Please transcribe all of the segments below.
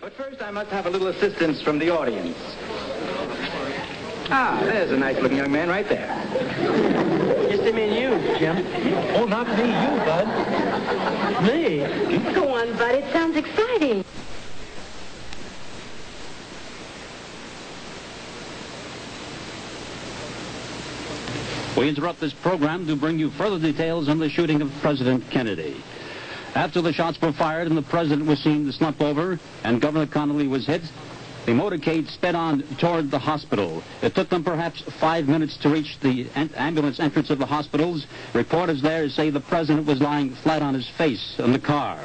But first, I must have a little assistance from the audience. Ah, there's a nice-looking young man right there. Just him and you, Jim. Oh, not me, you, Bud. Me? Go on, Bud. It sounds exciting. We interrupt this program to bring you further details on the shooting of President Kennedy. After the shots were fired and the president was seen to slump over and Governor Connolly was hit, the motorcade sped on toward the hospital. It took them perhaps 5 minutes to reach the ambulance entrance of the hospitals. Reporters there say the president was lying flat on his face in the car.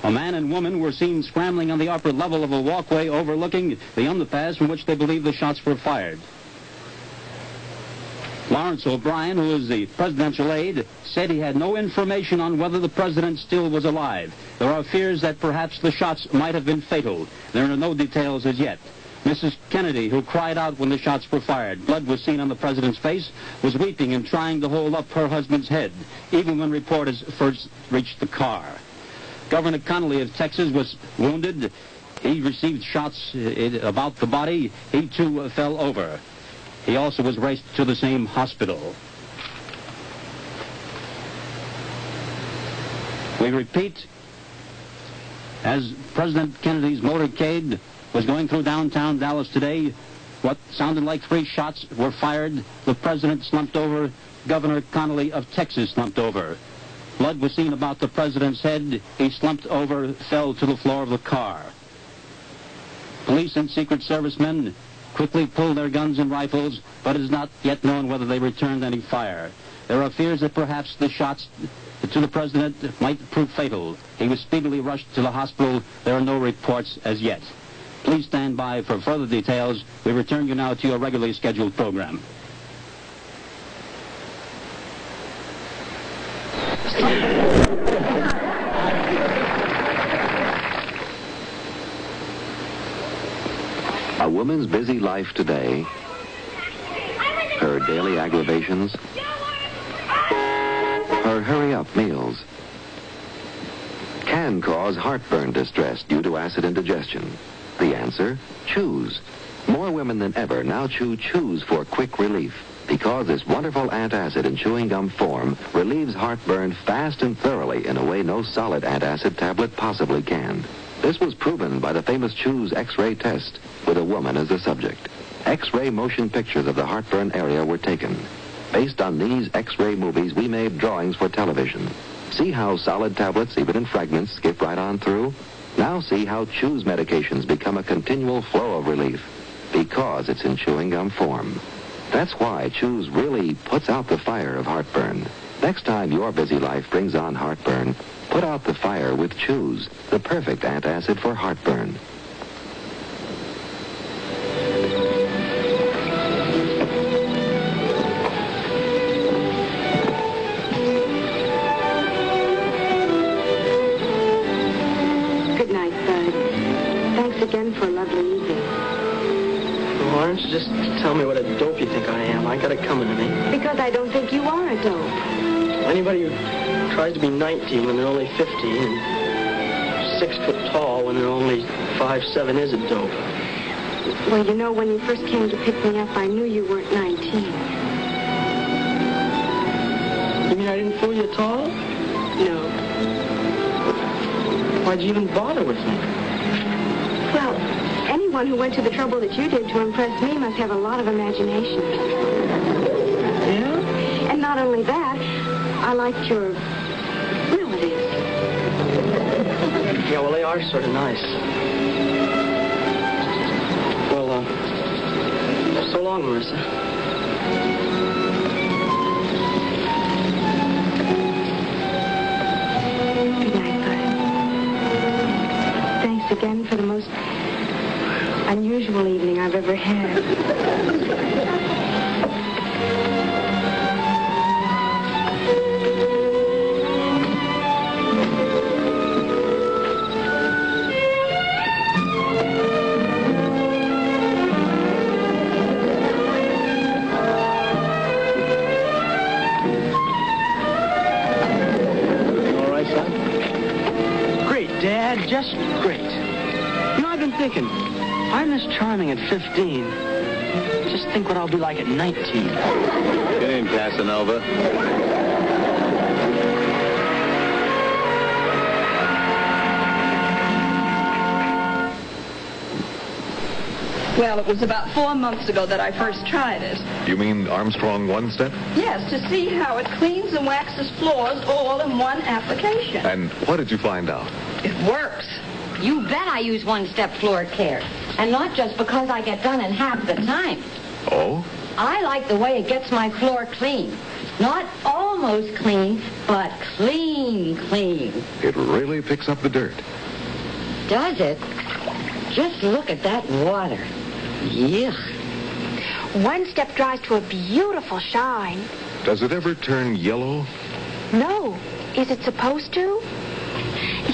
A man and woman were seen scrambling on the upper level of a walkway overlooking the underpass from which they believe the shots were fired. Lawrence O'Brien, who is the presidential aide, said he had no information on whether the president still was alive. There are fears that perhaps the shots might have been fatal. There are no details as yet. Mrs. Kennedy, who cried out when the shots were fired, blood was seen on the president's face, was weeping and trying to hold up her husband's head, even when reporters first reached the car. Governor Connolly of Texas was wounded. He received shots about the body. He, too, fell over. He also was raced to the same hospital. We repeat, as President Kennedy's motorcade was going through downtown Dallas today, what sounded like 3 shots were fired. The president slumped over. Governor Connolly of Texas slumped over. Blood was seen about the president's head. He slumped over, fell to the floor of the car. Police and Secret Service men quickly pulled their guns and rifles, but it is not yet known whether they returned any fire. There are fears that perhaps the shots to the president might prove fatal. He was speedily rushed to the hospital. There are no reports as yet. Please stand by for further details. We return you now to your regularly scheduled program. A woman's busy life today, her daily aggravations, her hurry-up meals, can cause heartburn distress due to acid indigestion. The answer? Chews. More women than ever now chew chews for quick relief because this wonderful antacid in chewing gum form relieves heartburn fast and thoroughly in a way no solid antacid tablet possibly can. This was proven by the famous Chews X-ray test with a woman as the subject. X-ray motion pictures of the heartburn area were taken. Based on these X-ray movies, we made drawings for television. See how solid tablets, even in fragments, skip right on through? Now see how Chews medications become a continual flow of relief because it's in chewing gum form. That's why Chews really puts out the fire of heartburn. Next time your busy life brings on heartburn, put out the fire with Chews, the perfect antacid for heartburn. Good night, Bud. Thanks again for a lovely evening. Why don't you just tell me what a dope you think I am? I got it coming to me. Because I don't think you are a dope. Anybody who tries to be 19 when they're only 50 and 6 foot tall when they're only 5'7" is a dope. Well, you know, when you first came to pick me up, I knew you weren't 19. You mean I didn't fool you at all? No. Why'd you even bother with me? Well, anyone who went to the trouble that you did to impress me must have a lot of imagination. Yeah? And not only that, I liked your relatives. Yeah, well, they are sort of nice. Well, so long, Marissa. Good night, Bud. Thanks again for the most unusual evening I've ever had. Just great. You know, I've been thinking. I'm this charming at 15. Just think what I'll be like at 19. Get in, Casanova. Well, it was about 4 months ago that I first tried it. You mean Armstrong One Step? Yes, to see how it cleans and waxes floors all in one application. And what did you find out? It works. You bet I use one-step floor care. And not just because I get done in half the time. Oh? I like the way it gets my floor clean. Not almost clean, but clean. It really picks up the dirt. Does it? Just look at that water. Yuck. One Step dries to a beautiful shine. Does it ever turn yellow? No. Is it supposed to?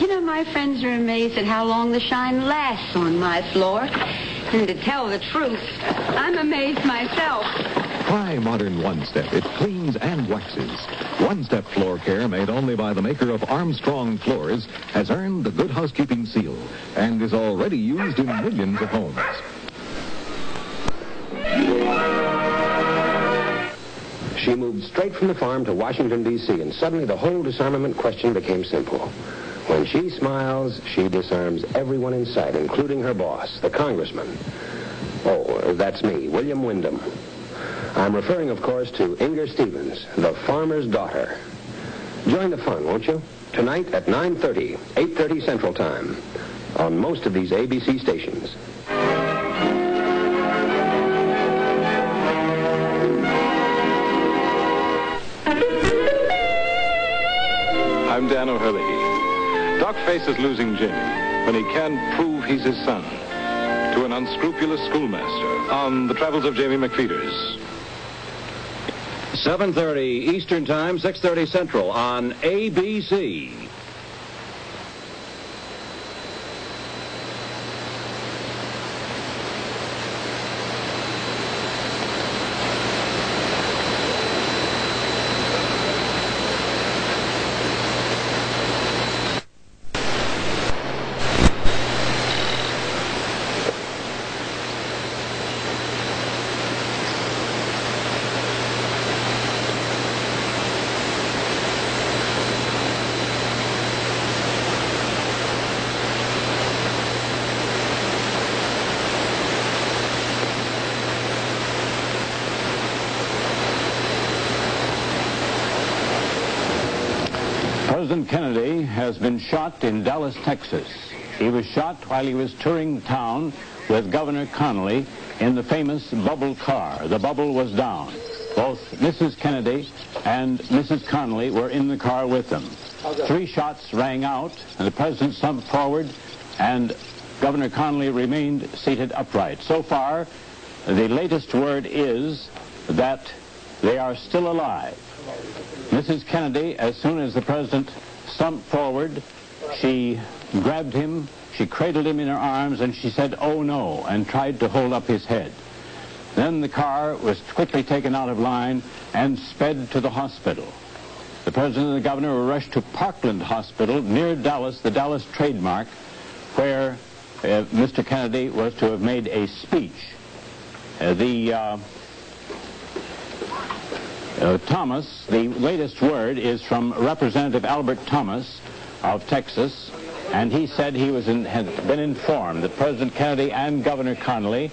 You know, my friends are amazed at how long the shine lasts on my floor. And to tell the truth, I'm amazed myself. Try modern One Step. It cleans and waxes. One Step floor care, made only by the maker of Armstrong Floors, has earned the Good Housekeeping seal and is already used in millions of homes. She moved straight from the farm to Washington, D.C., and suddenly the whole disarmament question became simple. When she smiles, she disarms everyone in sight, including her boss, the congressman. Oh, that's me, William Wyndham. I'm referring, of course, to Inger Stevens, the farmer's daughter. Join the fun, won't you? Tonight at 9:30, 8:30 Central Time, on most of these ABC stations. I'm Dan O'Herlihy. Doc faces losing Jimmy when he can't prove he's his son to an unscrupulous schoolmaster on The Travels of Jamie McFeeters. 7:30 Eastern Time, 6:30 Central on ABC. President Kennedy has been shot in Dallas, Texas. He was shot while he was touring town with Governor Connally in the famous bubble car. The bubble was down. Both Mrs. Kennedy and Mrs. Connally were in the car with them. 3 shots rang out, and the president slumped forward, and Governor Connally remained seated upright. So far, the latest word is that they are still alive. Mrs. Kennedy, as soon as the president slumped forward, she grabbed him, she cradled him in her arms, and she said, "Oh no," and tried to hold up his head. Then the car was quickly taken out of line and sped to the hospital. The president and the governor were rushed to Parkland Hospital near Dallas, the Dallas trademark, where Mr. Kennedy was to have made a speech. Thomas, the latest word is from Representative Albert Thomas of Texas, and he said he had been informed that President Kennedy and Governor Connally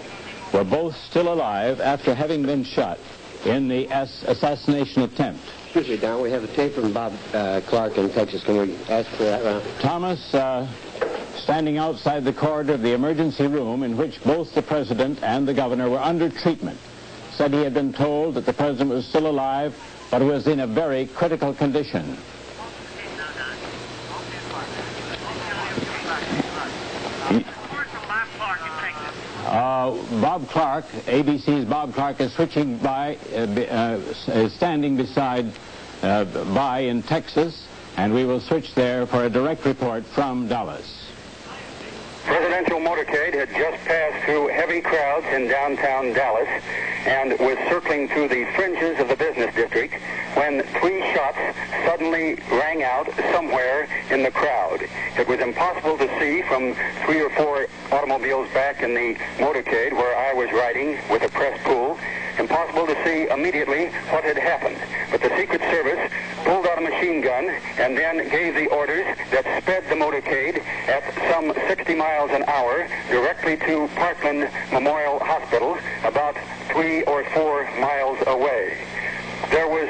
were both still alive after having been shot in the assassination attempt. Excuse me, Don, we have a tape from Bob Clark in Texas. Can we ask for that round? Thomas, standing outside the corridor of the emergency room in which both the president and the governor were under treatment, said he had been told that the president was still alive, but was in a very critical condition. Bob Clark, ABC's Bob Clark, is switching by, is standing beside in Texas, and we will switch there for a direct report from Dallas. Presidential motorcade had just passed through heavy crowds in downtown Dallas and was circling through the fringes of the business district when 3 shots suddenly rang out somewhere in the crowd. It was impossible to see from 3 or 4 automobiles back in the motorcade where I was riding with a press pool. Impossible to see immediately what had happened. But the Secret Service pulled out a machine gun and then gave the orders that sped the motorcade at some 60 miles an hour directly to Parkland Memorial Hospital, about 3 or 4 miles away. There was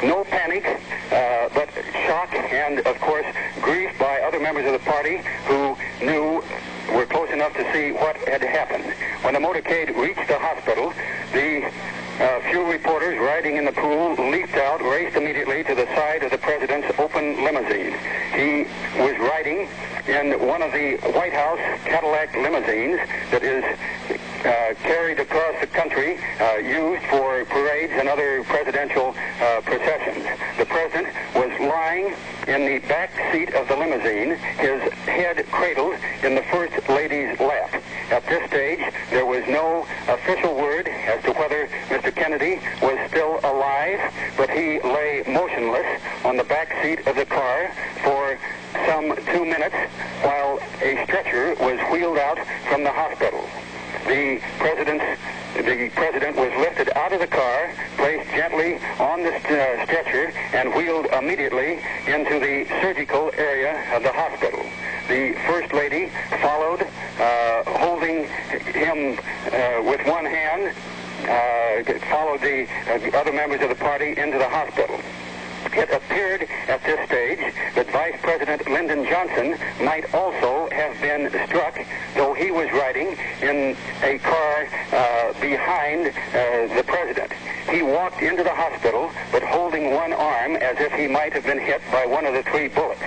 no panic, but shock and, of course, grief by other members of the party who were close enough to see what had happened. When the motorcade reached the hospital, the few reporters riding in the pool leaped out, raced immediately to the side of the president's open limousine. He was riding in one of the White House Cadillac limousines that is carried across the country, used for parades and other presidential processions. The president was lying in the back seat of the limousine, his head cradled in the First Lady's lap. At this stage, there was no official word as to whether Mr. Kennedy was still alive, but he lay motionless on the back seat of the car for some 2 minutes while a stretcher was wheeled out from the hospital. The president was lifted out of the car, placed gently on the stretcher, and wheeled immediately into the surgical area of the hospital. The First Lady followed, holding him with one hand, followed the other members of the party into the hospital. It appeared at this stage that Vice President Lyndon Johnson might also have been struck, though he was riding in a car behind the president. He walked into the hospital, but holding one arm as if he might have been hit by one of the 3 bullets.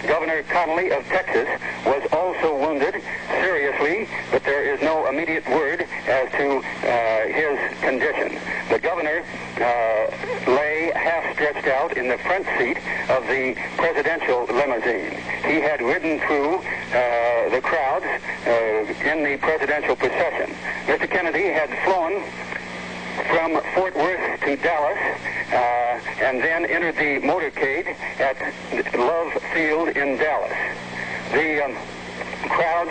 Governor Connolly of Texas was also wounded seriously, but there is no immediate word as to his condition. The governor lay half stretched out in the front seat of the presidential limousine. He had ridden through the crowds in the presidential procession. Mr. Kennedy had flown from Fort Worth to Dallas and then entered the motorcade at Love Field in Dallas. The crowds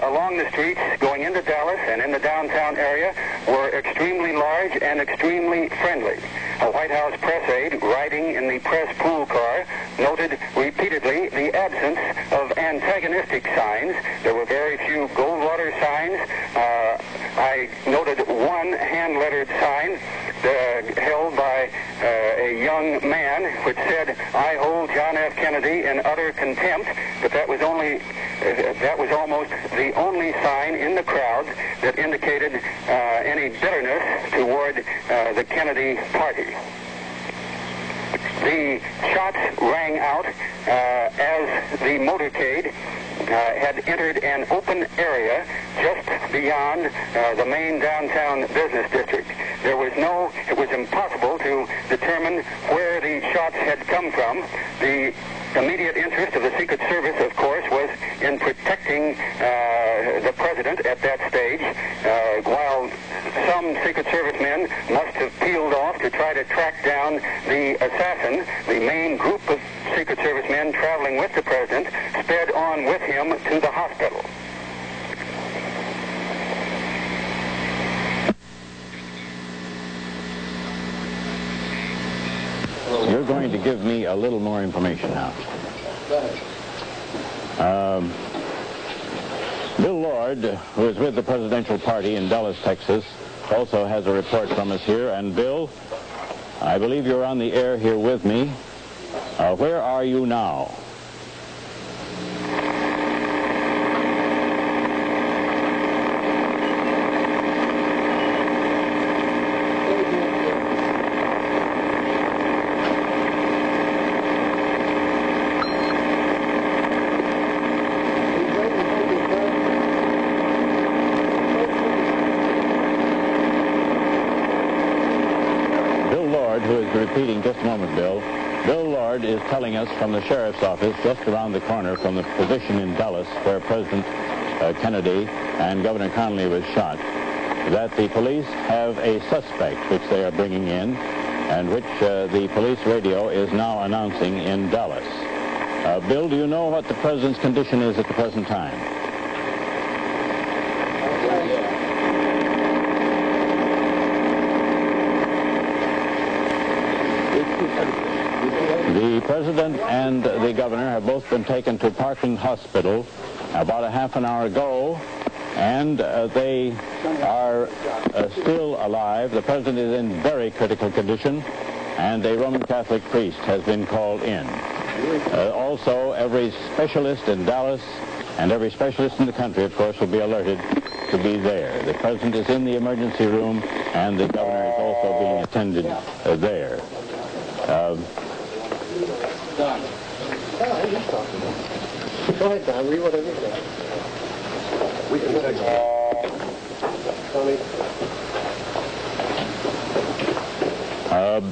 along the streets going into Dallas and in the downtown area were extremely large and extremely friendly. A White House press aide riding in the press pool car noted repeatedly the absence of antagonistic signs. There were very few Goldwater signs. I noted one hand-lettered sign held by a young man which said, "I hold John F. Kennedy in utter contempt," but that was almost the only sign in the crowd that indicated any bitterness toward the Kennedy party. The shots rang out as the motorcade had entered an open area just beyond the main downtown business district. It was impossible to determine where the shots had come from. The immediate interest of the Secret Service, of course, was in protecting the president at that stage, while some Secret Service men must have peeled off to try to track down the assassin. The main group of Secret Service men traveling with the president sped on with him to the hospital. You're going to give me a little more information now. Bill Lord, who is with the presidential party in Dallas, Texas, also has a report from us here. And Bill, I believe you're on the air here with me. Where are you now? Repeating just a moment, Bill. Bill Lord is telling us from the sheriff's office just around the corner from the position in Dallas where President Kennedy and Governor Connolly was shot, that the police have a suspect which they are bringing in, and which the police radio is now announcing in Dallas. Bill, do you know what the president's condition is at the present time? The president and the governor have both been taken to Parkland Hospital about a half an hour ago, and they are still alive. The president is in very critical condition, and a Roman Catholic priest has been called in. Also, every specialist in Dallas and every specialist in the country, of course, will be alerted to be there. The president is in the emergency room, and the governor is also being attended there. Don. Go ahead, Don. Read whatever you got. We can take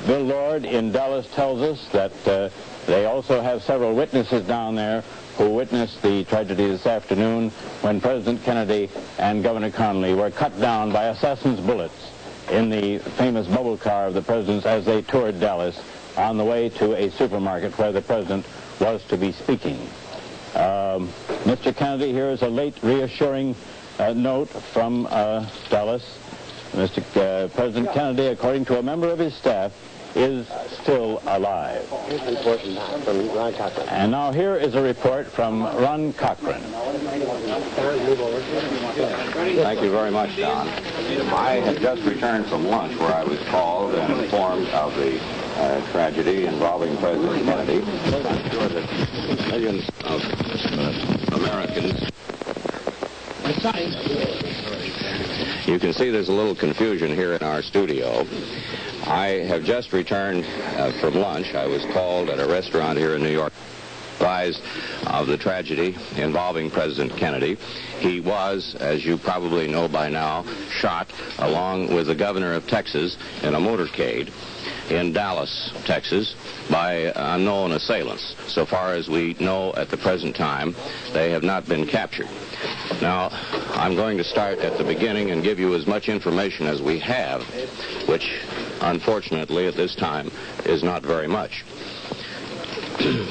Bill Lord in Dallas tells us that they also have several witnesses down there who witnessed the tragedy this afternoon when President Kennedy and Governor Connally were cut down by assassin's bullets in the famous bubble car of the president's as they toured Dallas on the way to a supermarket where the president was to be speaking. Mr. Kennedy, here is a late reassuring note from Dallas. Mr. President Kennedy, according to a member of his staff, is still alive. And now here is a report from Ron Cochran. Thank you very much, Don. I had just returned from lunch where I was called and informed of the tragedy involving President Kennedy. I'm sure that millions of Americans... You can see there's a little confusion here in our studio. I have just returned from lunch. I was called at a restaurant here in New York, advised of the tragedy involving President Kennedy. He was, as you probably know by now, shot along with the governor of Texas in a motorcade in Dallas, Texas, by unknown assailants. So far as we know at the present time, they have not been captured. Now, I'm going to start at the beginning and give you as much information as we have, which, unfortunately, at this time, is not very much.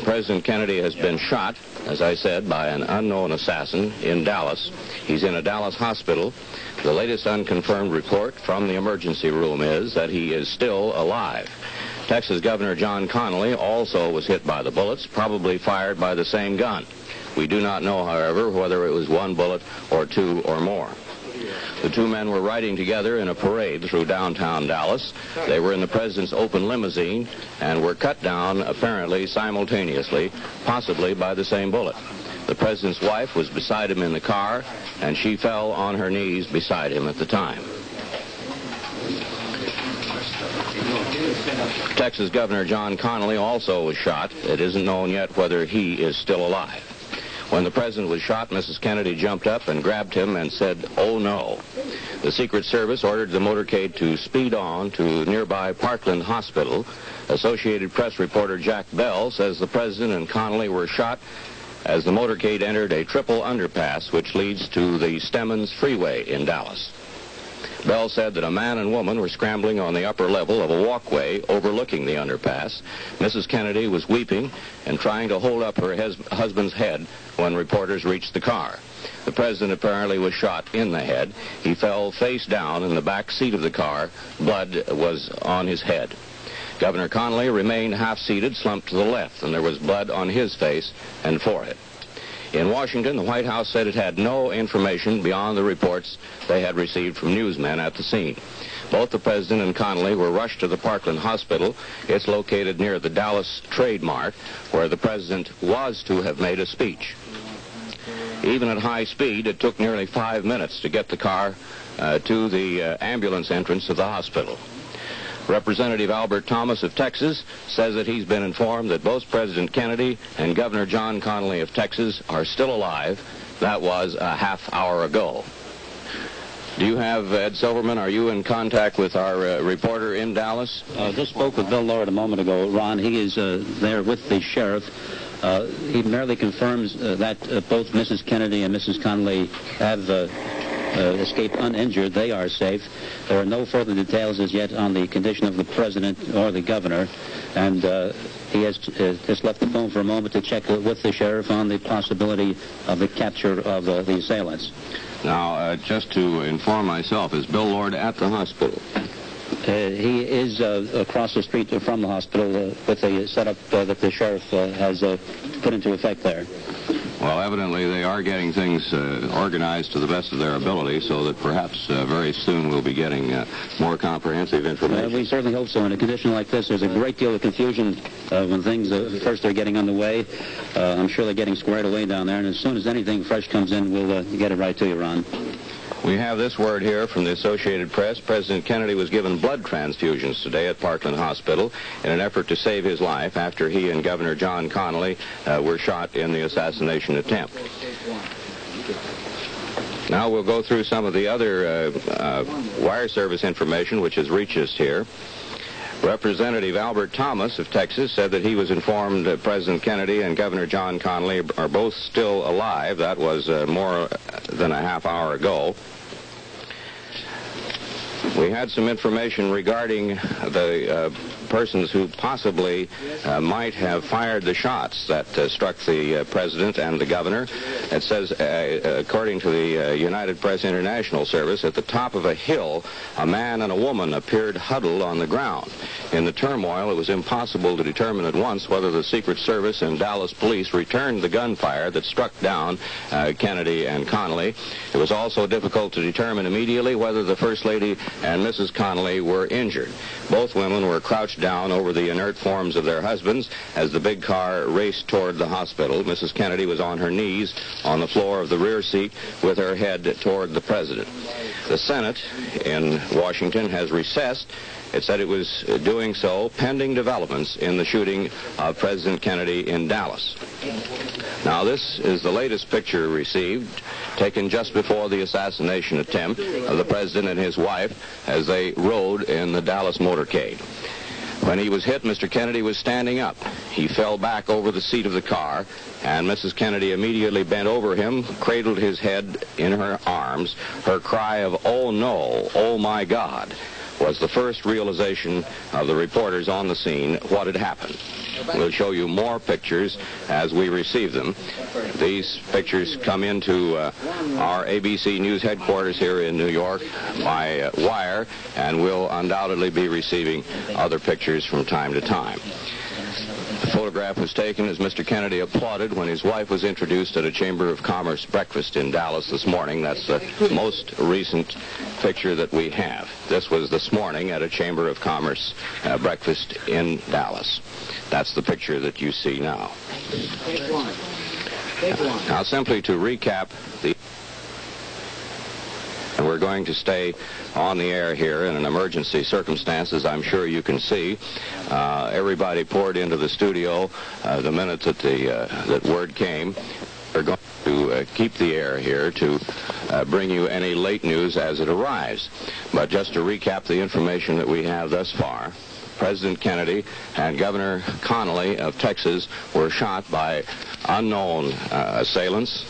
President Kennedy has been shot, as I said, by an unknown assassin in Dallas. He's in a Dallas hospital. The latest unconfirmed report from the emergency room is that he is still alive. Texas Governor John Connally also was hit by the bullets, probably fired by the same gun. We do not know, however, whether it was one bullet or two or more. The two men were riding together in a parade through downtown Dallas. They were in the president's open limousine and were cut down apparently simultaneously, possibly by the same bullet. The president's wife was beside him in the car, and she fell on her knees beside him at the time. Texas Governor John Connally also was shot. It isn't known yet whether he is still alive. When the president was shot, Mrs. Kennedy jumped up and grabbed him and said, "Oh, no." The Secret Service ordered the motorcade to speed on to nearby Parkland Hospital. Associated Press reporter Jack Bell says the president and Connally were shot as the motorcade entered a triple underpass which leads to the Stemmons Freeway in Dallas. Bell said that a man and woman were scrambling on the upper level of a walkway overlooking the underpass. Mrs. Kennedy was weeping and trying to hold up her husband's head when reporters reached the car. The president apparently was shot in the head. He fell face down in the back seat of the car. Blood was on his head. Governor Connally remained half-seated, slumped to the left, and there was blood on his face and forehead. In Washington, the White House said it had no information beyond the reports they had received from newsmen at the scene. Both the president and Connally were rushed to the Parkland Hospital. It's located near the Dallas Trade Mart, where the president was to have made a speech. Even at high speed, it took nearly 5 minutes to get the car to the ambulance entrance of the hospital. Representative Albert Thomas of Texas says that he's been informed that both President Kennedy and Governor John Connally of Texas are still alive. That was a half hour ago. Do you have, Ed Silverman, are you in contact with our reporter in Dallas? Just spoke with Bill Lord a moment ago. Ron, he is there with the sheriff. He merely confirms that both Mrs. Kennedy and Mrs. Connally have escaped uninjured. They are safe. There are no further details as yet on the condition of the president or the governor, and he has just left the phone for a moment to check with the sheriff on the possibility of the capture of the assailants. Now, just to inform myself, is Bill Lord at the hospital? He is across the street from the hospital with the setup that the sheriff has put into effect there. Well, evidently they are getting things organized to the best of their ability, so that perhaps very soon we'll be getting more comprehensive information. We certainly hope so. In a condition like this, there's a great deal of confusion when things first are getting underway. I'm sure they're getting squared away down there, and as soon as anything fresh comes in, we'll get it right to you, Ron. We have this word here from the Associated Press. President Kennedy was given blood transfusions today at Parkland Hospital in an effort to save his life after he and Governor John Connally were shot in the assassination attempt. Now we'll go through some of the other wire service information which has reached us here. Representative Albert Thomas of Texas said that he was informed that President Kennedy and Governor John Connally are both still alive. That was more than a half hour ago. We had some information regarding the persons who possibly might have fired the shots that struck the president and the governor. It says, according to the United Press International Service, at the top of a hill, a man and a woman appeared huddled on the ground. In the turmoil, it was impossible to determine at once whether the Secret Service and Dallas police returned the gunfire that struck down Kennedy and Connally. It was also difficult to determine immediately whether the First Lady and Mrs. Connally were injured. Both women were crouched down over the inert forms of their husbands as the big car raced toward the hospital. Mrs. Kennedy was on her knees on the floor of the rear seat with her head toward the president. The Senate in Washington has recessed. It said it was doing so pending developments in the shooting of President Kennedy in Dallas. Now, this is the latest picture received, taken just before the assassination attempt of the president and his wife as they rode in the Dallas motorcade. When he was hit, Mr. Kennedy was standing up. He fell back over the seat of the car, and Mrs. Kennedy immediately bent over him, cradled his head in her arms. Her cry of, "Oh no, oh my God," was the first realization of the reporters on the scene what had happened. We'll show you more pictures as we receive them. These pictures come into our ABC News headquarters here in New York by wire, and we'll undoubtedly be receiving other pictures from time to time. The photograph was taken as Mr. Kennedy applauded when his wife was introduced at a Chamber of Commerce breakfast in Dallas this morning. That's the most recent picture that we have. This was this morning at a Chamber of Commerce breakfast in Dallas. That's the picture that you see now. Now, simply to recap, and we're going to stay on the air here in an emergency circumstance, as I'm sure you can see. Everybody poured into the studio the minute that that word came. We're going to keep the air here to bring you any late news as it arrives. But just to recap the information that we have thus far, President Kennedy and Governor Connally of Texas were shot by unknown assailants,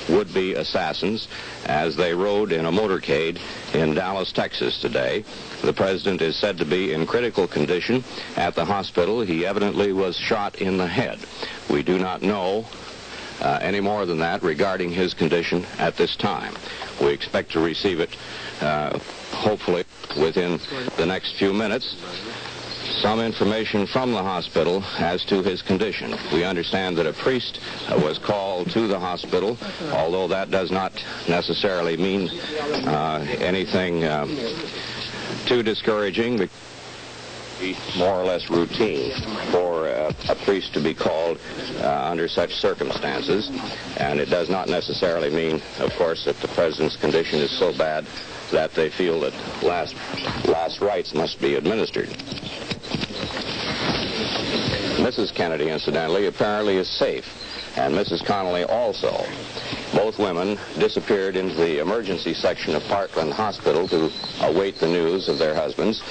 would-be assassins, as they rode in a motorcade in Dallas, Texas today. The president is said to be in critical condition at the hospital. He evidently was shot in the head. We do not know any more than that regarding his condition at this time. We expect to receive it hopefully within the next few minutes. Some information from the hospital as to his condition. We understand that a priest was called to the hospital, although that does not necessarily mean anything too discouraging. But more or less routine for a priest to be called under such circumstances, and it does not necessarily mean, of course, that the president's condition is so bad that they feel that last rites must be administered. Mrs. Kennedy, incidentally, apparently is safe, and Mrs. Connally also. Both women disappeared into the emergency section of Parkland Hospital to await the news of their husbands.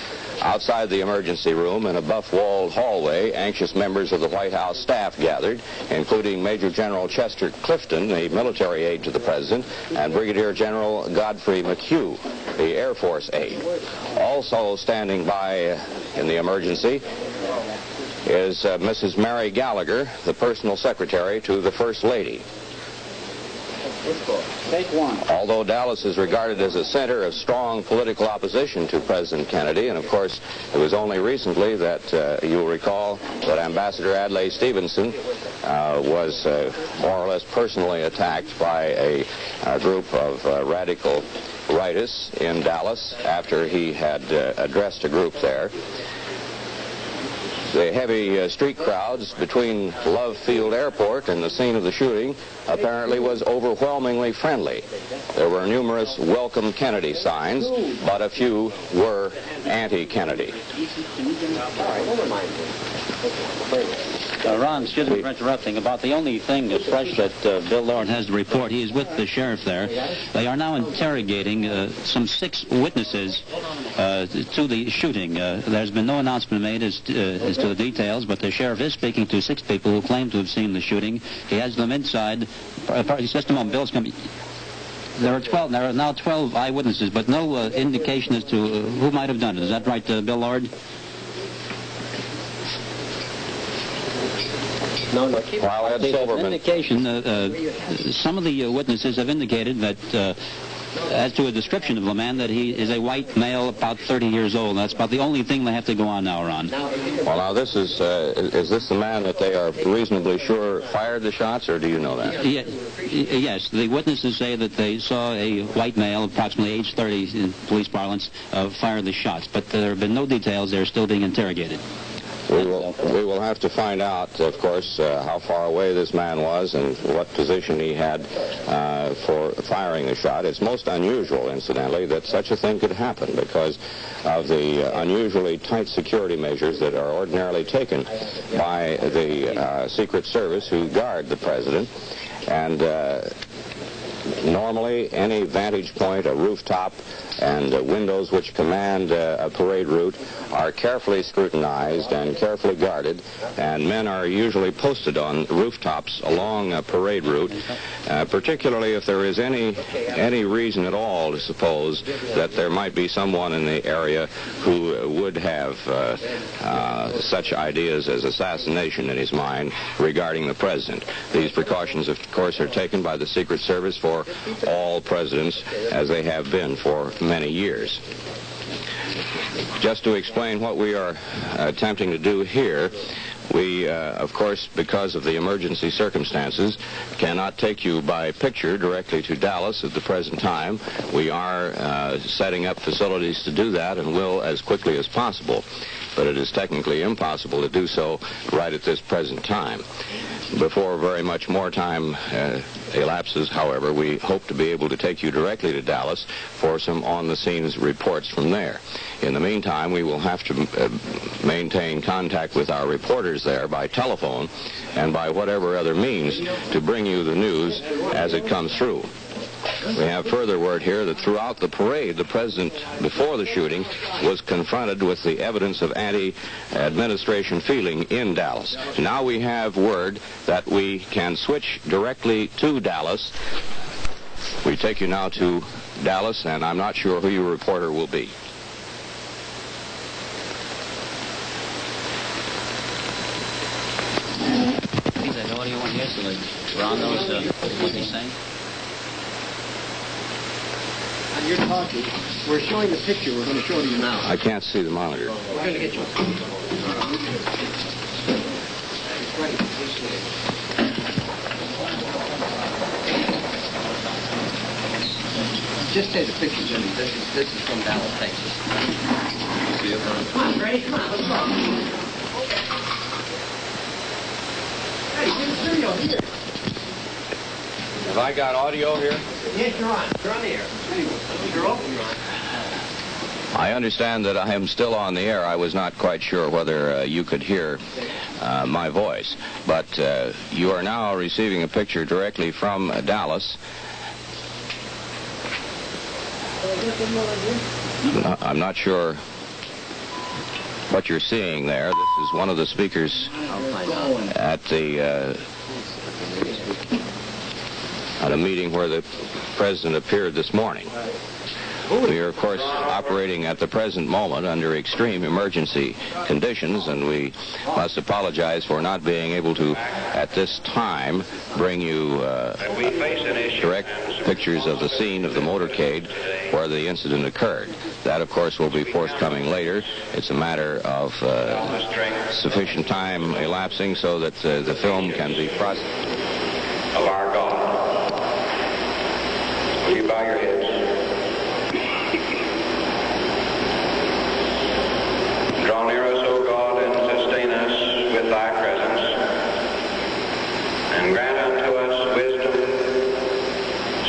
Outside the emergency room in a buff-walled hallway, anxious members of the White House staff gathered, including Major General Chester Clifton, the military aide to the president, and Brigadier General Godfrey McHugh, the Air Force aide. Also standing by in the emergency is Mrs. Mary Gallagher, the personal secretary to the First Lady. Take one. Although Dallas is regarded as a center of strong political opposition to President Kennedy, and of course it was only recently that you'll recall that Ambassador Adlai Stevenson was more or less personally attacked by a group of radical rightists in Dallas after he had addressed a group there. The heavy street crowds between Love Field Airport and the scene of the shooting apparently was overwhelmingly friendly. There were numerous welcome Kennedy signs, but a few were anti-Kennedy. Ron, excuse me for interrupting. About the only thing that's fresh that Bill Lord has to report, he is with the sheriff there. They are now interrogating some 6 witnesses to the shooting. There's been no announcement made as to the details, but the sheriff is speaking to 6 people who claim to have seen the shooting. He has them inside. Just a moment, Bill's coming. There are now 12 eyewitnesses, but no indication as to who might have done it. Is that right, Bill Lord? No, keep While Ed Silverman... indication, some of the witnesses have indicated that as to a description of the man, that he is a white male about 30 years old. That's about the only thing they have to go on now, Ron. Well, now, this is this the man that they are reasonably sure fired the shots, or do you know that? Yes, the witnesses say that they saw a white male, approximately age 30 in police parlance, fire the shots, but there have been no details. They're still being interrogated. We will have to find out, of course, how far away this man was and what position he had for firing the shot. It's most unusual, incidentally, that such a thing could happen because of the unusually tight security measures that are ordinarily taken by the Secret Service who guard the president. And normally, any vantage point, a rooftop, and windows which command a parade route are carefully scrutinized and carefully guarded, and men are usually posted on rooftops along a parade route, particularly if there is any reason at all to suppose that there might be someone in the area who would have such ideas as assassination in his mind regarding the president. These precautions, of course, are taken by the Secret Service for all presidents, as they have been for many years. Just to explain what we are attempting to do here, we, of course, because of the emergency circumstances, cannot take you by picture directly to Dallas at the present time. We are setting up facilities to do that and will as quickly as possible, but it is technically impossible to do so right at this present time. Before very much more time elapses, however, we hope to be able to take you directly to Dallas for some on-the-scenes reports from there. In the meantime, we will have to maintain contact with our reporters there by telephone and by whatever other means to bring you the news as it comes through. We have further word here that throughout the parade, the president, before the shooting, was confronted with the evidence of anti-administration feeling in Dallas. Now we have word that we can switch directly to Dallas. We take you now to Dallas, and I'm not sure who your reporter will be. Is that audio on here so that Ron knows what he's saying? You're talking. We're showing the picture. We're going to show you now. I can't see the monitor. We're going to get you. Just take the picture, Jimmy. This is from Dallas, Texas. Come on, Ray. Come on. Let's go. Hey, get the video here. Have I got audio here? Yes, you're on. You're on the air. You're open, you're on. I understand that I am still on the air. I was not quite sure whether you could hear my voice. But you are now receiving a picture directly from Dallas. I'm not sure what you're seeing there. This is one of the speakers at a meeting where the president appeared this morning. We are, of course, operating at the present moment under extreme emergency conditions, and we must apologize for not being able to, at this time, bring you direct pictures of the scene of the motorcade where the incident occurred. That, of course, will be forthcoming later. It's a matter of sufficient time elapsing so that the film can be processed. Of our God. Will you bow your heads? Draw near us, O God, and sustain us with thy presence, and grant unto us wisdom,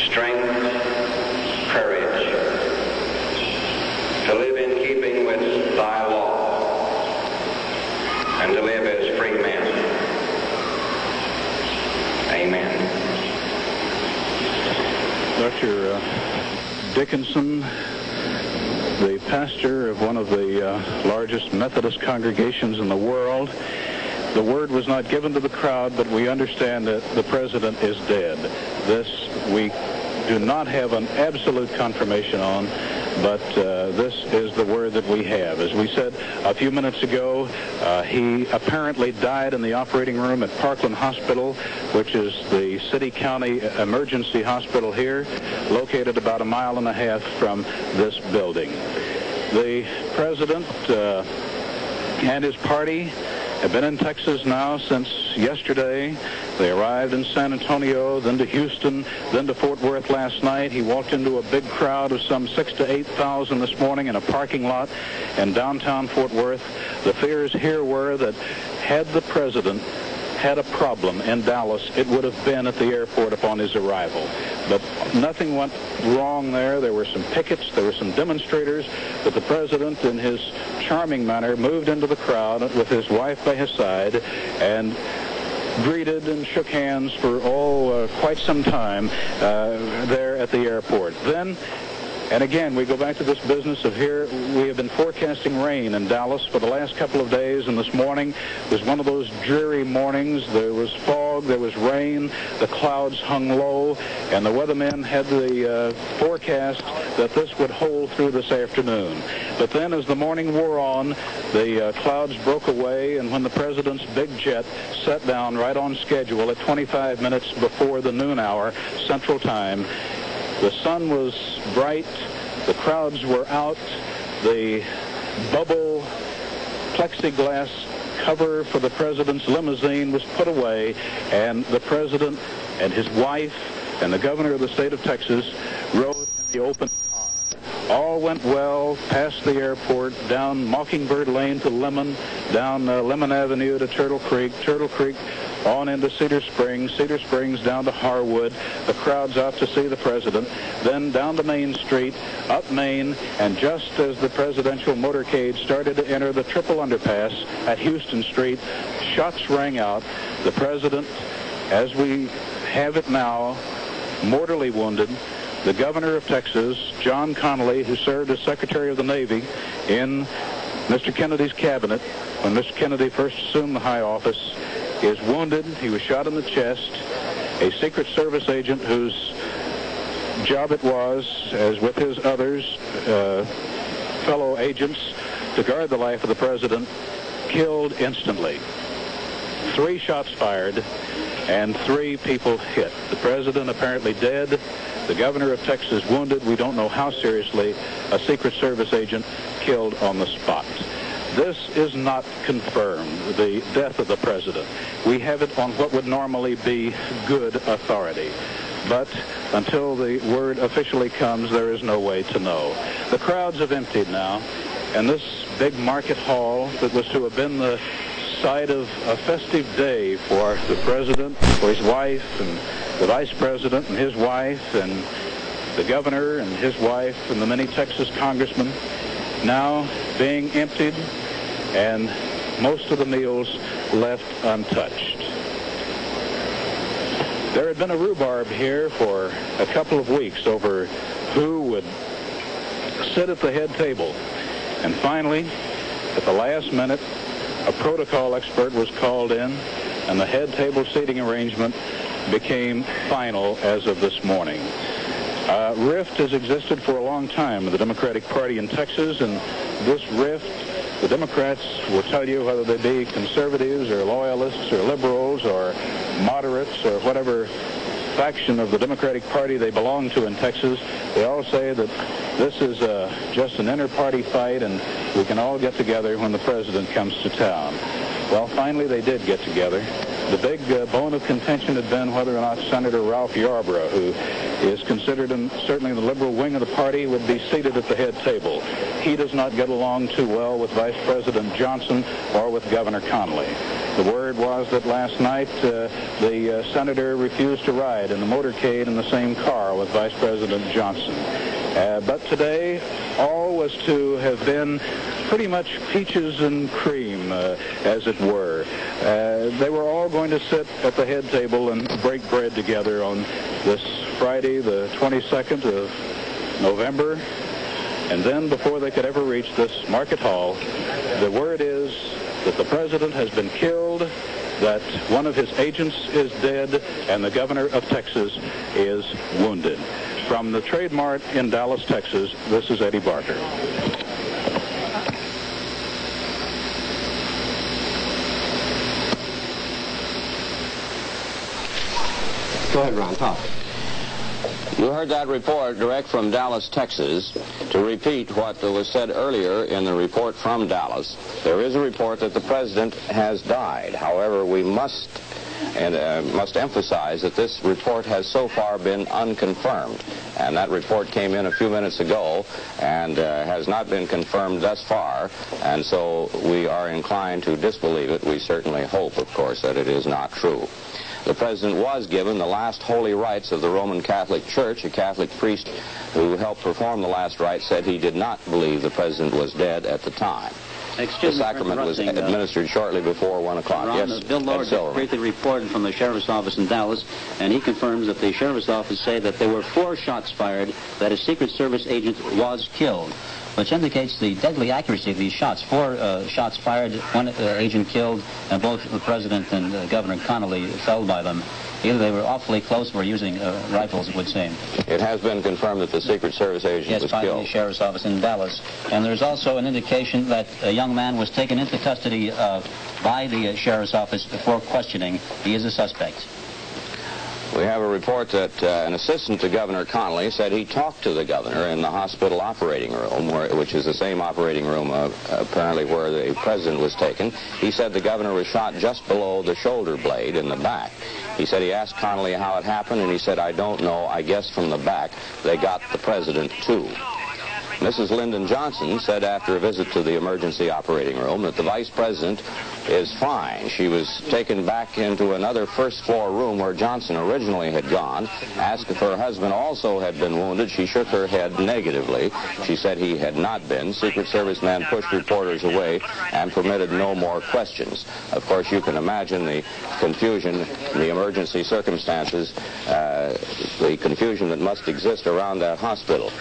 strength, courage, to live in keeping with thy law, and to live as free men. Amen. Dr. Dickinson, the pastor of one of the largest Methodist congregations in the world. The word was not given to the crowd, but we understand that the president is dead. This we do not have an absolute confirmation on, but this is the word that we have. As we said a few minutes ago, he apparently died in the operating room at Parkland Hospital, which is the city-county emergency hospital here, located about 1.5 miles from this building. The president and his party have been in Texas now since yesterday. They arrived in San Antonio, then to Houston, then to Fort Worth last night. He walked into a big crowd of some 6,000 to 8,000 this morning in a parking lot in downtown Fort Worth. The fears here were that had the president had a problem in Dallas, it would have been at the airport upon his arrival. But nothing went wrong there. There were some pickets, there were some demonstrators, but the president, in his charming manner, moved into the crowd with his wife by his side and greeted and shook hands for quite some time there at the airport. Then, and again, we go back to this business of here, we have been forecasting rain in Dallas for the last couple of days, and this morning was one of those dreary mornings. There was fog, there was rain, the clouds hung low, and the weathermen had the forecast that this would hold through this afternoon. But then as the morning wore on, the clouds broke away, and when the president's big jet set down right on schedule at 25 minutes before the noon hour Central Time, the sun was bright, the crowds were out, the bubble plexiglass cover for the president's limousine was put away, and the president and his wife and the governor of the state of Texas rode in the open car. All went well past the airport, down Mockingbird Lane to Lemon, down Lemon Avenue to Turtle Creek on into Cedar Springs down to Harwood. The crowd's out to see the president. Then down to Main Street, up Main, and just as the presidential motorcade started to enter the triple underpass at Houston Street, shots rang out. The president, as we have it now, mortally wounded. The governor of Texas, John Connally, who served as Secretary of the Navy in Mr. Kennedy's cabinet when Mr. Kennedy first assumed the high office, is wounded. He was shot in the chest. A Secret Service agent whose job it was, as with his others, fellow agents, to guard the life of the president, killed instantly. 3 shots fired and 3 people hit. The president apparently dead. The governor of Texas wounded. We don't know how seriously. A Secret Service agent killed on the spot. This is not confirmed, the death of the president. We have it on what would normally be good authority. But until the word officially comes, there is no way to know. The crowds have emptied now, and this big market hall that was to have been the site of a festive day for the president, for his wife, and the vice president and his wife, and the governor and his wife, and the many Texas congressmen, now being emptied and most of the meals left untouched. There had been a rhubarb here for a couple of weeks over who would sit at the head table. And finally, at the last minute, a protocol expert was called in, and the head table seating arrangement became final as of this morning. Rift has existed for a long time in the Democratic Party in Texas, and this rift, the Democrats will tell you, whether they be conservatives or loyalists or liberals or moderates or whatever faction of the Democratic Party they belong to in Texas, they all say that this is just an inter-party fight and we can all get together when the president comes to town. Well, finally they did get together. The big bone of contention had been whether or not Senator Ralph Yarborough, who is considered certainly in the liberal wing of the party, would be seated at the head table. He does not get along too well with Vice President Johnson or with Governor Connally. The word was that last night the senator refused to ride in the motorcade in the same car with Vice President Johnson. But today, all was to have been pretty much peaches and cream, as it were. They were all going to sit at the head table and break bread together on this Friday, the 22nd of November. And then, before they could ever reach this market hall, the word is that the president has been killed, that one of his agents is dead, and the governor of Texas is wounded. From the Trade Mart in Dallas, Texas, this is Eddie Barker. Go ahead, Ron, talk. You heard that report direct from Dallas, Texas. To repeat what was said earlier in the report from Dallas, there is a report that the president has died. However, we must emphasize that this report has so far been unconfirmed. And that report came in a few minutes ago and has not been confirmed thus far. And so we are inclined to disbelieve it. We certainly hope, of course, that it is not true. The president was given the last holy rites of the Roman Catholic Church. A Catholic priest who helped perform the last rite said he did not believe the president was dead at the time. The sacrament was administered shortly before 1 o'clock. Ron, yes, Bill Lord just briefly reported from the sheriff's office in Dallas, and he confirms that the sheriff's office say that there were 4 shots fired, that a Secret Service agent was killed, which indicates the deadly accuracy of these shots. 4 shots fired, 1 agent killed, and both the president and Governor Connally fell by them. Either they were awfully close or using rifles, it would seem. It has been confirmed that the Secret Service agent was killed. Yes, by the sheriff's office in Dallas. And there's also an indication that a young man was taken into custody by the sheriff's office before questioning. He is a suspect. We have a report that an assistant to Governor Connally said he talked to the governor in the hospital operating room, which is the same operating room apparently where the president was taken. He said the governor was shot just below the shoulder blade in the back. He said he asked Connally how it happened, and he said, "I don't know. I guess from the back they got the president too." Mrs. Lyndon Johnson said after a visit to the emergency operating room that the vice president is fine. She was taken back into another first-floor room where Johnson originally had gone. Asked if her husband also had been wounded. She shook her head negatively. She said he had not been. Secret Service men pushed reporters away and permitted no more questions. Of course, you can imagine the confusion, the emergency circumstances, the confusion that must exist around that hospital.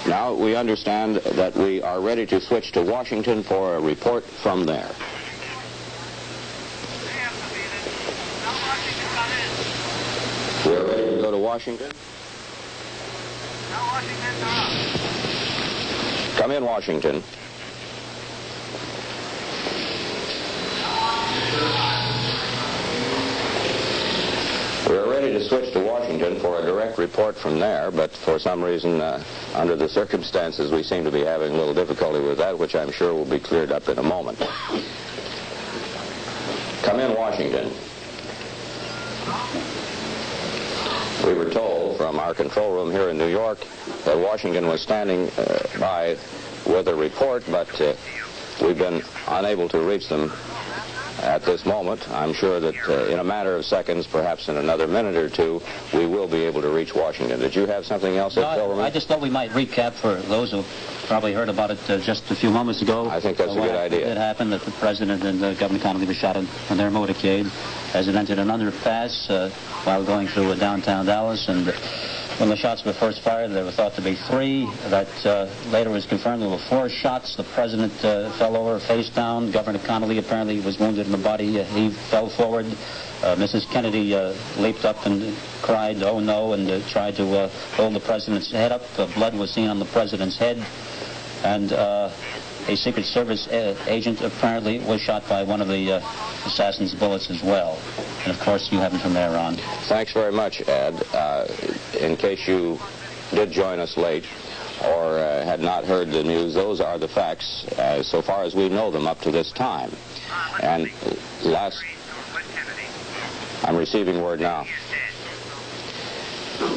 Now we understand that we are ready to switch to Washington for a report from there. We are ready to go to Washington. Come in, Washington. We are ready to switch to Washington for a direct report from there, but for some reason, under the circumstances, we seem to be having a little difficulty with that, which I'm sure will be cleared up in a moment. Come in, Washington. We were told from our control room here in New York that Washington was standing by with a report, but we've been unable to reach them At this moment, I'm sure that in a matter of seconds, perhaps in another minute or two, we will be able to reach Washington. Did you have something else, Ed Silverman? I just thought we might recap for those who probably heard about it just a few moments ago. I think that's a good idea. It did happen that the President and Governor Connolly were shot on their motorcade as it entered an underpass while going through downtown Dallas. And when the shots were first fired, there were thought to be 3. That later was confirmed there were 4 shots. The President fell over face down. Governor Connolly apparently was wounded in the body. He fell forward. Mrs. Kennedy leaped up and cried, "Oh no," and tried to hold the President's head up. Blood was seen on the President's head. And a Secret Service agent apparently was shot by one of the assassin's bullets as well. And of course, you have them from there on. Thanks very much, Ed. In case you did join us late or had not heard the news, those are the facts so far as we know them up to this time. And I'm receiving word now.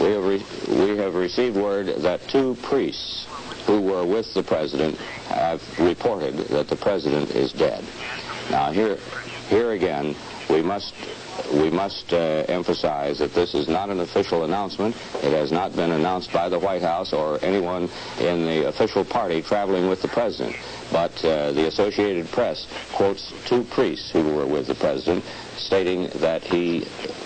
We have received word that 2 priests who were with the President have reported that the President is dead. Now, here again, we must emphasize that this is not an official announcement. It has not been announced by the White House or anyone in the official party traveling with the President. But the Associated Press quotes 2 priests who were with the President, stating that he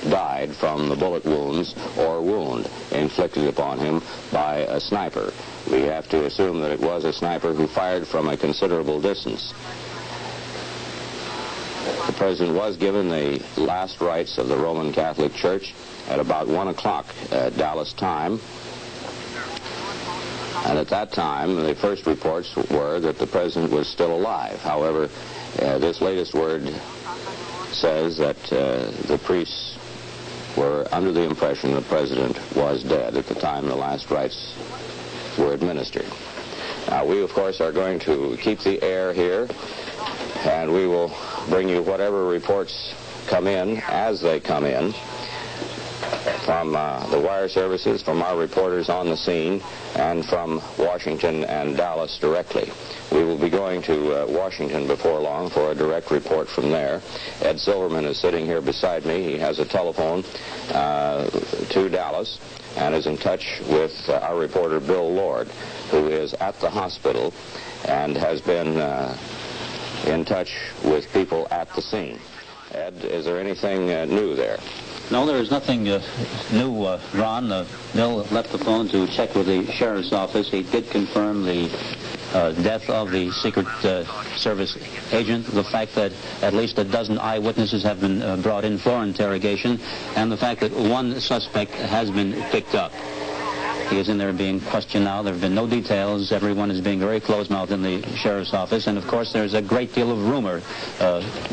died from the bullet wounds or wound inflicted upon him by a sniper. We have to assume that it was a sniper who fired from a considerable distance. The President was given the last rites of the Roman Catholic Church at about 1 o'clock Dallas time. And at that time, the first reports were that the President was still alive. However, this latest word says that the priests were under the impression the President was dead at the time the last rites were administered. Now, we, of course, are going to keep the air here, and we will bring you whatever reports come in as they come in from the wire services, from our reporters on the scene, and from Washington and Dallas directly. We will be going to Washington before long for a direct report from there. Ed Silverman is sitting here beside me. He has a telephone to Dallas and is in touch with our reporter Bill Lord, who is at the hospital and has been in touch with people at the scene. Ed, is there anything new there? No, there is nothing new, Ron. Bill left the phone to check with the sheriff's office. He did confirm the death of the Secret Service agent, the fact that at least a dozen eyewitnesses have been brought in for interrogation, and the fact that 1 suspect has been picked up. He is in there being questioned now. There have been no details. Everyone is being very close-mouthed in the sheriff's office. And, of course, there's a great deal of rumor.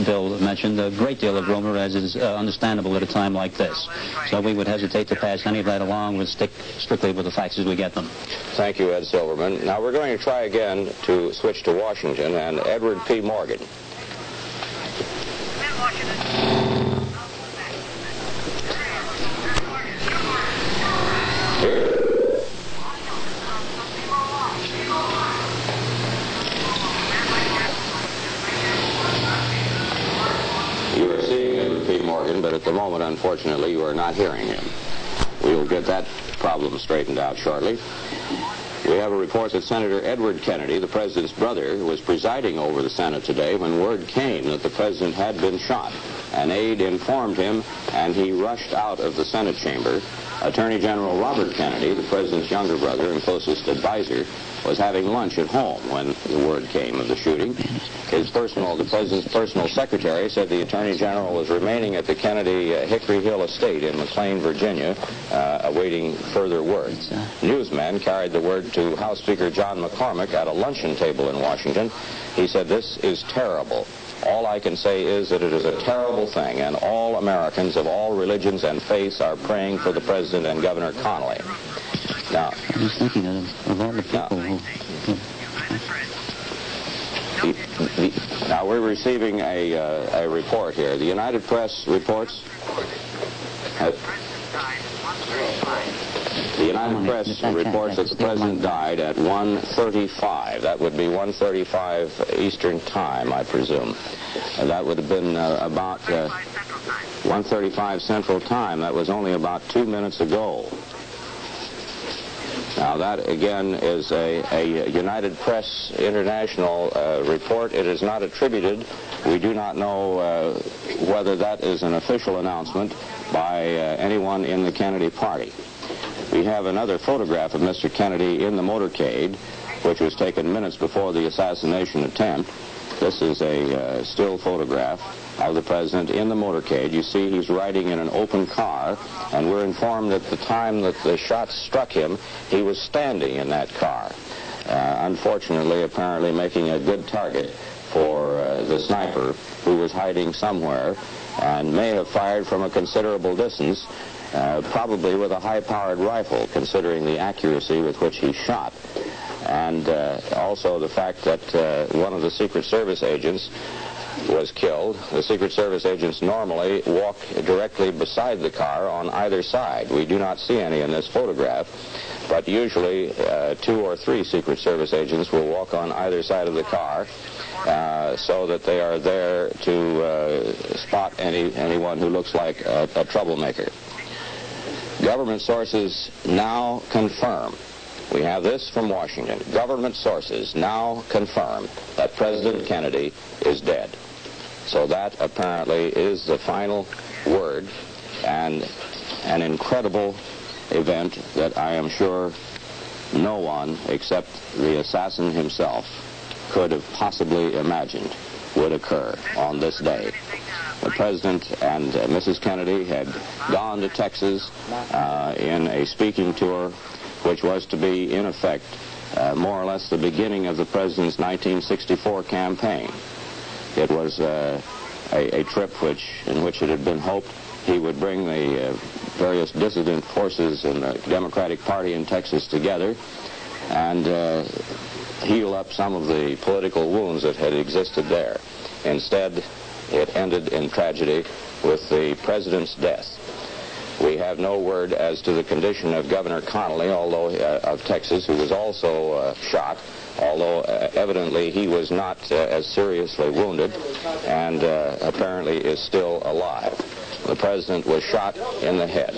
Bill mentioned a great deal of rumor, as is understandable at a time like this. So we would hesitate to pass any of that along. We'll stick strictly with the facts as we get them. Thank you, Ed Silverman. Now, we're going to try again to switch to Washington and Edward P. Morgan. You are seeing Edward P. Morgan, but at the moment, unfortunately, you are not hearing him. We will get that problem straightened out shortly. We have a report that Senator Edward Kennedy, the President's brother, was presiding over the Senate today when word came that the President had been shot. An aide informed him, and he rushed out of the Senate chamber. Attorney General Robert Kennedy, the President's younger brother and closest advisor, was having lunch at home when the word came of the shooting. The President's personal secretary said the Attorney General was remaining at the Kennedy Hickory Hill estate in McLean, Virginia, awaiting further word. Newsmen carried the word to House Speaker John McCormick at a luncheon table in Washington. He said, "This is terrible. All I can say is that it is a terrible thing, and all Americans of all religions and faiths are praying for the President and Governor Connolly." Now, I'm just thinking of all the people who... Now, we're receiving a report here. The United Press reports... The United Press reports that the president died at 1:35. That would be 1:35 Eastern Time, I presume. That would have been about 1:35 Central Time. That was only about 2 minutes ago. Now, that, again, is a United Press International report. It is not attributed. We do not know whether that is an official announcement by anyone in the Kennedy party. We have another photograph of Mr. Kennedy in the motorcade, which was taken minutes before the assassination attempt. This is a still photograph of the president in the motorcade. You see he's riding in an open car, and we're informed at the time that the shots struck him, he was standing in that car. Unfortunately, apparently making a good target for the sniper, who was hiding somewhere and may have fired from a considerable distance, probably with a high-powered rifle, considering the accuracy with which he shot. And also the fact that one of the Secret Service agents was killed. The Secret Service agents normally walk directly beside the car on either side. We do not see any in this photograph, but usually 2 or 3 Secret Service agents will walk on either side of the car so that they are there to spot anyone who looks like a troublemaker. Government sources now confirm. We have this from Washington. Government sources now confirm that President Kennedy is dead. So that apparently is the final word, and an incredible event that I am sure no one except the assassin himself could have possibly imagined would occur on this day. The President and Mrs. Kennedy had gone to Texas in a speaking tour, which was to be, in effect, more or less the beginning of the President's 1964 campaign. It was a trip in which it had been hoped he would bring the various dissident forces in the Democratic Party in Texas together and heal up some of the political wounds that had existed there. Instead, it ended in tragedy with the President's death. We have no word as to the condition of Governor Connally, although of Texas, who was also shot, although evidently he was not as seriously wounded and apparently is still alive. The president was shot in the head.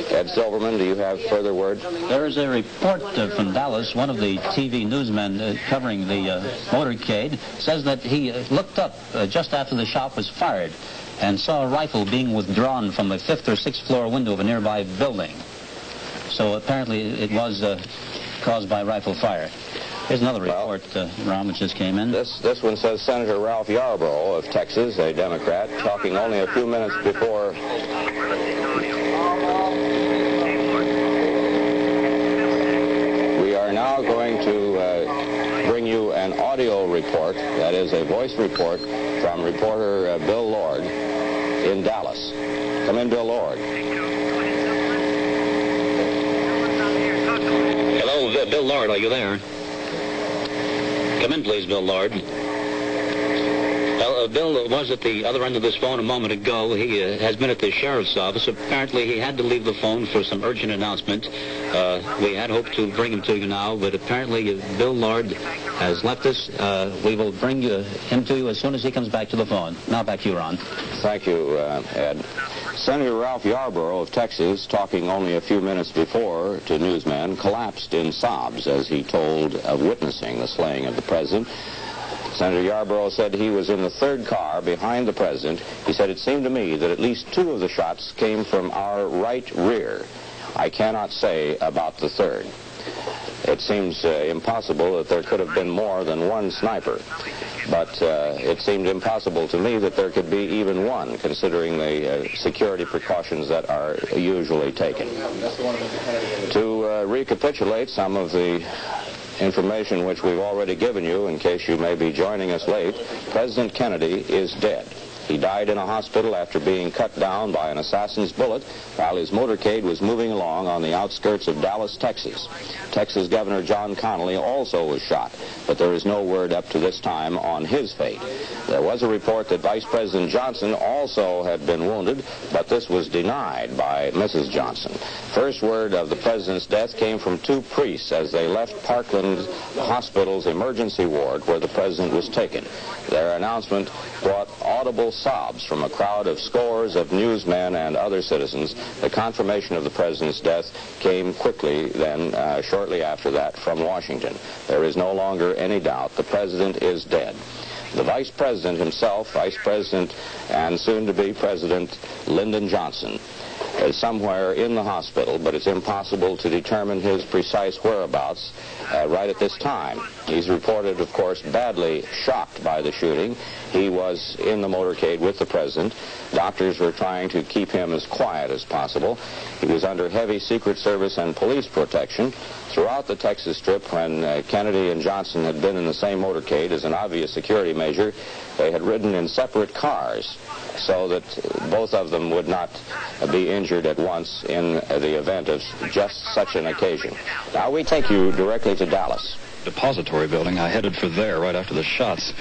Ed Silverman, do you have further word? There is a report from Dallas. One of the TV newsmen covering the motorcade says that he looked up just after the shot was fired and saw a rifle being withdrawn from the 5th or 6th floor window of a nearby building. So apparently it was caused by rifle fire. Here's another report, Ron, which just came in. This one says Senator Ralph Yarborough of Texas, a Democrat, talking only a few minutes before we are now going to bring you an audio report, that is a voice report from reporter Bill Lord in Dallas. Come in, Bill Lord. Hello, Bill Lord, are you there? Come in, please, Bill Lord. Well, Bill was at the other end of this phone a moment ago. He has been at the sheriff's office. Apparently, he had to leave the phone for some urgent announcement. We had hoped to bring him to you now, but apparently Bill Lord has left us. We will bring him to you as soon as he comes back to the phone. Now back to you, Ron. Thank you, Ed. Senator Ralph Yarborough of Texas, talking only a few minutes before to newsmen, collapsed in sobs as he told of witnessing the slaying of the president. Senator Yarborough said he was in the 3rd car behind the president. He said, "It seemed to me that at least 2 of the shots came from our right rear. I cannot say about the 3rd. It seems impossible that there could have been more than one sniper. But it seemed impossible to me that there could be even one, considering the security precautions that are usually taken." To recapitulate some of the information which we've already given you, in case you may be joining us late, President Kennedy is dead. He died in a hospital after being cut down by an assassin's bullet while his motorcade was moving along on the outskirts of Dallas, Texas. Texas Governor John Connally also was shot, but there is no word up to this time on his fate. There was a report that Vice President Johnson also had been wounded, but this was denied by Mrs. Johnson. First word of the president's death came from two priests as they left Parkland Hospital's emergency ward where the president was taken. Their announcement brought audible sobs from a crowd of scores of newsmen and other citizens. The confirmation of the president's death came quickly then, shortly after that, from Washington. There is no longer any doubt. The president is dead. The vice president himself, Vice President and soon-to-be President Lyndon Johnson, is somewhere in the hospital, but it's impossible to determine his precise whereabouts right at this time. He's reported, of course, badly shocked by the shooting. He was in the motorcade with the president. Doctors were trying to keep him as quiet as possible. He was under heavy Secret Service and police protection. Throughout the Texas trip, when Kennedy and Johnson had been in the same motorcade as an obvious security measure, they had ridden in separate cars so that both of them would not be injured at once in the event of just such an occasion. Now we take you directly to Dallas. Depository building. I headed for there right after the shots.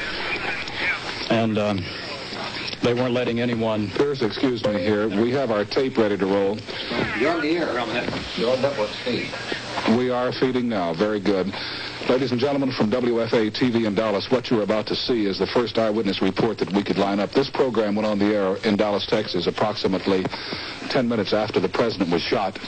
And they weren't letting anyone... Pierce, excuse me here. We have our tape ready to roll. You're on the air. You're on network feed. We are feeding now. Very good. Ladies and gentlemen, from WFA TV in Dallas, what you're about to see is the first eyewitness report that we could line up. This program went on the air in Dallas, Texas, approximately 10 minutes after the president was shot.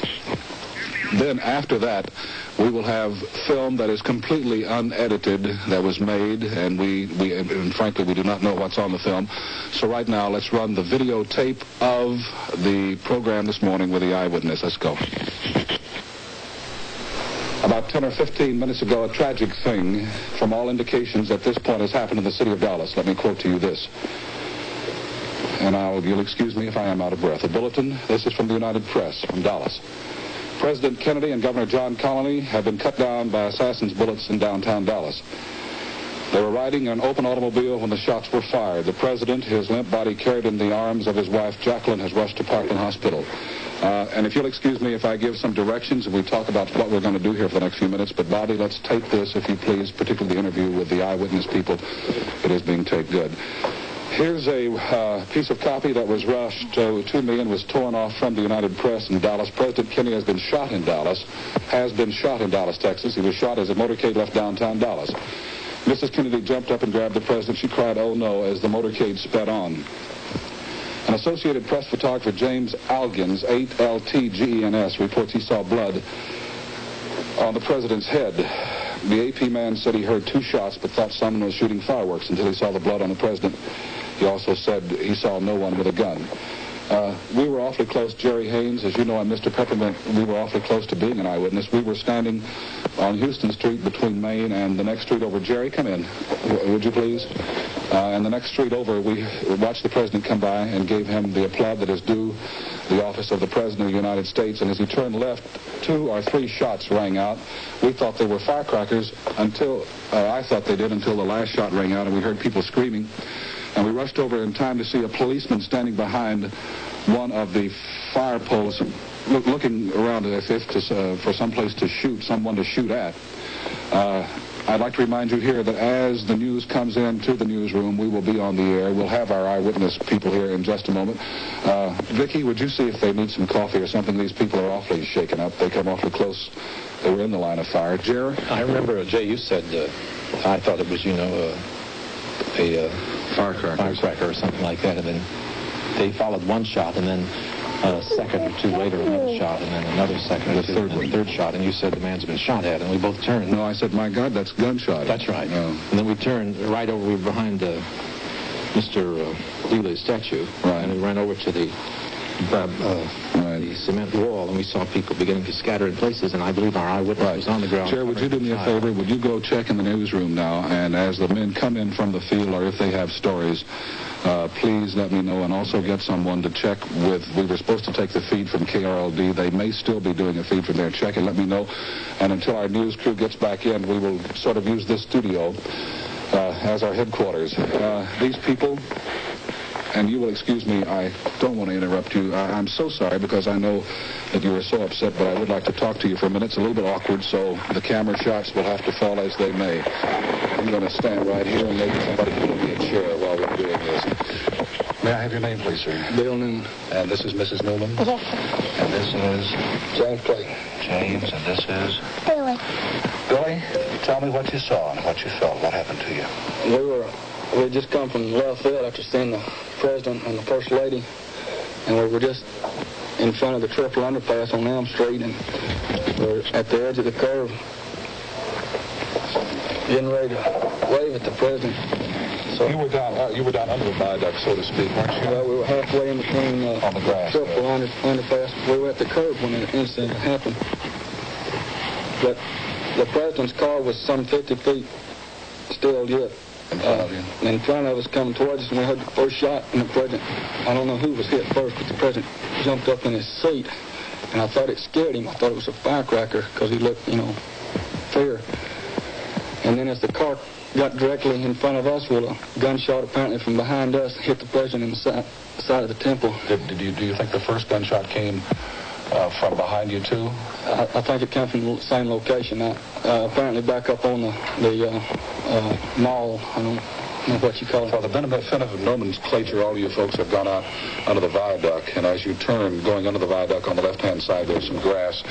Then after that, we will have film that is completely unedited that was made, and and frankly, we do not know what's on the film. So right now, let's run the videotape of the program this morning with the eyewitness. Let's go. About 10 or 15 minutes ago, a tragic thing, from all indications at this point, has happened in the city of Dallas. Let me quote to you this. And you'll excuse me if I am out of breath. A bulletin. This is from the United Press from Dallas. President Kennedy and Governor John Connally have been cut down by assassins' bullets in downtown Dallas. They were riding in an open automobile when the shots were fired. The president, his limp body carried in the arms of his wife, Jacqueline, has rushed to Parkland Hospital. And if you'll excuse me if I give some directions, and we talk about what we're going to do here for the next few minutes, but Bobby, let's tape this, if you please, particularly the interview with the eyewitness people. It is being taped good. Here's a piece of copy that was rushed to me and was torn off from the United Press in Dallas. President Kennedy has been shot in Dallas, Texas. He was shot as a motorcade left downtown Dallas. Mrs. Kennedy jumped up and grabbed the president. She cried, "Oh no," as the motorcade sped on. An Associated Press photographer, James Algens, 8LTGENS, reports he saw blood on the president's head. The AP man said he heard two shots but thought someone was shooting fireworks until he saw the blood on the president. He also said he saw no one with a gun. We were awfully close. Jerry Haynes, as you know, and Mr. Peppermint, we were awfully close to being an eyewitness. We were standing on Houston Street between Main and the next street over. Jerry, come in, would you please? And the next street over, we watched the president come by and gave him the applaud that is due the office of the President of the United States. And as he turned left, 2 or 3 shots rang out. We thought they were firecrackers until, I thought they did until the last shot rang out, and we heard people screaming. And we rushed over in time to see a policeman standing behind one of the fire poles, looking around as if for some place to shoot, someone to shoot at. I'd like to remind you here that as the news comes into the newsroom, we will be on the air. We'll have our eyewitness people here in just a moment. Vicki, would you see if they need some coffee or something? These people are awfully shaken up. They come awfully close. They were in the line of fire. Jerry? I remember, Jay, you said, I thought it was, a firecracker or something like that, and then they followed one shot, and then a second or two later another shot, and then another second or two, and then a third shot, and you said the man's been shot at, and we both turned. No, I said, my God, that's gunshot. That's right. And then we turned right over, we were behind Mr. Leely's statue, and we ran over to the cement wall, and we saw people beginning to scatter in places, and I believe our eyewitness was on the ground. Chair, would you do me a favor? Would you go check in the newsroom now, and as the men come in from the field, or if they have stories, please let me know, and also get someone to check with, we were supposed to take the feed from KRLD. They may still be doing a feed from there. Check and let me know. And until our news crew gets back in, we will sort of use this studio as our headquarters. These people And you will excuse me, I don't want to interrupt you. I'm so sorry because I know that you are so upset, but I would like to talk to you for a minute. It's a little bit awkward, so the camera shots will have to fall as they may. I'm going to stand right here and maybe somebody can give me a chair while we're doing this. May I have your name, please, sir? Bill Newman. And this is Mrs. Newman? Yes, sir. And this is? James Clayton. James, and this is? Billy. Billy, tell me what you saw and what you felt. What happened to you? We had just come from left field after seeing the President and the First Lady, and we were just in front of the triple underpass on Elm Street, and we were at the edge of the curve, getting ready to wave at the President. So you were down under the viaduct, so to speak, weren't you? Well, we were halfway in between on the grass, triple underpass. We were at the curve when the incident happened. But the President's car was some 50 feet still yet. In front of us coming towards us, and we heard the first shot, and the President, I don't know who was hit first, but the President jumped up in his seat, and I thought it scared him. I thought it was a firecracker because he looked, fear. And then as the car got directly in front of us, well, a gunshot apparently from behind us hit the President in the side of the temple. Do you think the first gunshot came from behind you, too? I think it came from the same location. Apparently back up on the mall. I don't know what you call it. For the benefit of nomenclature, all of you folks have gone out under the viaduct, and as you turn, going under the viaduct on the left-hand side, there's some grass.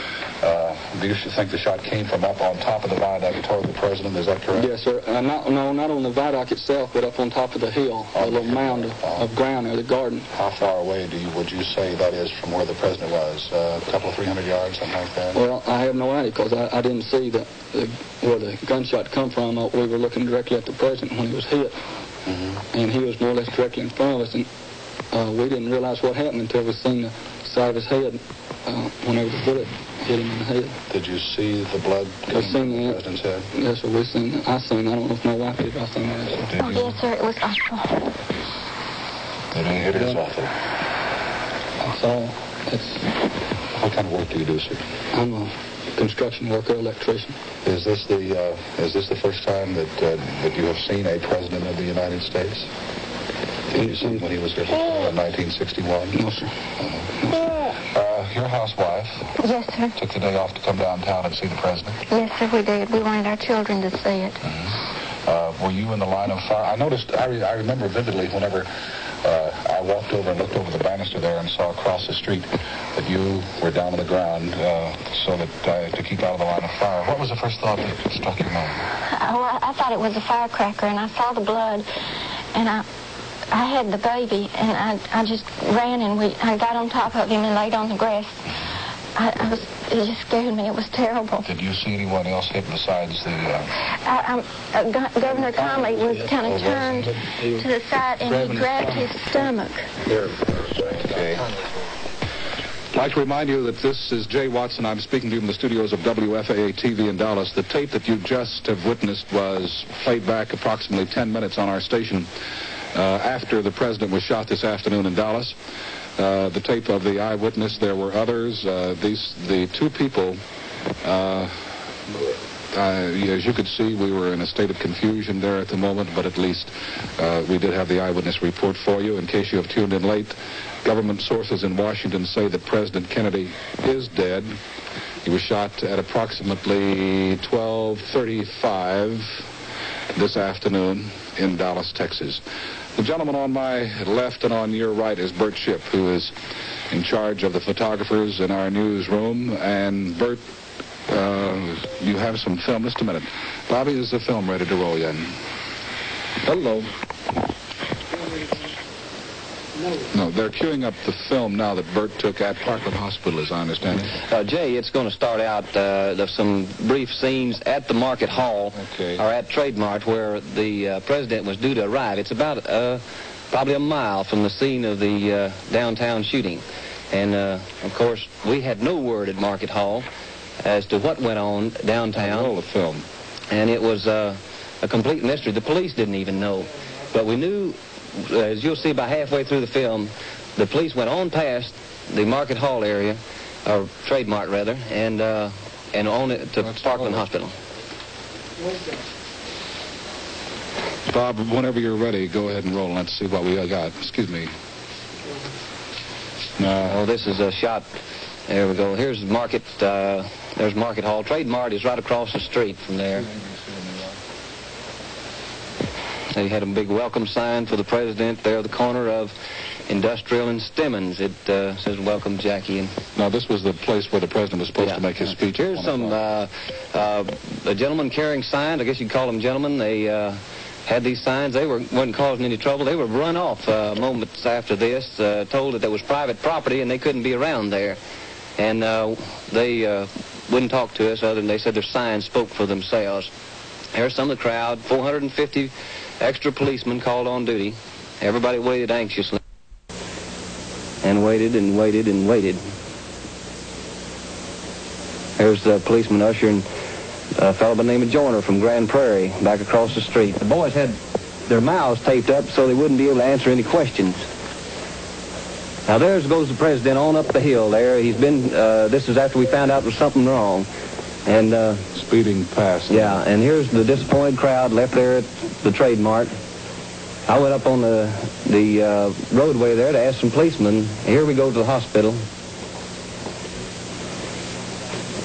Do you think the shot came from up on top of the viaduct toward the President? Is that correct? Yes, sir. Not on the viaduct itself, but up on top of the hill, a little mound of ground there, the garden. How far away would you say that is from where the President was? A couple of 300 yards, something like that? Well, I have no idea because I didn't see where the gunshot come from. We were looking directly at the President when he was hit. Mm-hmm. And he was more or less directly in front of us, and we didn't realize what happened until we seen the side of his head whenever the bullet hit him in the head. Did you see the blood coming from the President's head? Yes, sir. I seen that. I don't know if my wife did, but I seen that. Oh, yes, sir. It was awful. It is awful. That's all. What kind of work do you do, sir? I'm a construction worker, electrician. Is this the first time that you have seen a President of the United States? Did you see him when he was here before in 1961? No, sir. Your housewife Yes, sir. took the day off to come downtown and see the President? Yes, sir, we did. We wanted our children to see it. Mm-hmm. Were you in the line of fire? I remember vividly whenever I walked over and looked over the banister there and saw across the street that you were down on the ground so that to keep out of the line of fire. What was the first thought that struck your mind? I thought it was a firecracker, and I saw the blood, and I had the baby, and I just ran, and I got on top of him and laid on the grass. It just scared me. It was terrible. Did you see anyone else hit besides the... Governor Conley was kind of turned to the side, and he grabbed his stomach. Okay. I'd like to remind you that this is Jay Watson. I'm speaking to you from the studios of WFAA-TV in Dallas. The tape that you just have witnessed was played back approximately 10 minutes on our station after the President was shot this afternoon in Dallas. The tape of the eyewitness, there were others. The two people, as you could see, we were in a state of confusion there at the moment, but at least we did have the eyewitness report for you. In case you have tuned in late, government sources in Washington say that President Kennedy is dead. He was shot at approximately 12:35 this afternoon in Dallas, Texas. The gentleman on my left and on your right is Bert Shipp, who is in charge of the photographers in our newsroom. And Bert, you have some film. Just a minute. Bobby, is the film ready to roll yet? Hello. No, they're queuing up the film now that Bert took at Parkland Hospital, as I understand it. Jay, it's going to start out some brief scenes at the Market Hall, or at Trade Mart, where the President was due to arrive. It's about probably a mile from the scene of the downtown shooting. And, of course, we had no word at Market Hall as to what went on downtown. Roll the film. And it was a complete mystery. The police didn't even know. But we knew... As you'll see, about halfway through the film, the police went on past the Market Hall area, or Trade Mart rather, and on it to Parkland Hospital. Bob, whenever you're ready, go ahead and roll. Let's see what we got. Excuse me. Well, this is a shot. There we go. Here's Market. There's Market Hall. Trade Mart is right across the street from there. They had a big welcome sign for the president there at the corner of Industrial and Stemmons. It says, "Welcome, Jackie." And now, this was the place where the president was supposed to make his speech. Here's some, a gentleman carrying signs. I guess you'd call them gentlemen. They had these signs. They wasn't causing any trouble. They were run off moments after this, told that there was private property and they couldn't be around there. And they wouldn't talk to us other than they said their signs spoke for themselves. Here's some of the crowd, 450 extra policemen called on duty. Everybody waited anxiously. And waited and waited and waited. There's the policeman ushering a fellow by the name of Joyner from Grand Prairie back across the street. The boys had their mouths taped up so they wouldn't be able to answer any questions. Now there goes the president on up the hill there. He's been, this is after we found out there was something wrong. And speeding past. Yeah, and here's the disappointed crowd left there at the Trade Mart. I went up on the roadway there to ask some policemen. Here we go to the hospital.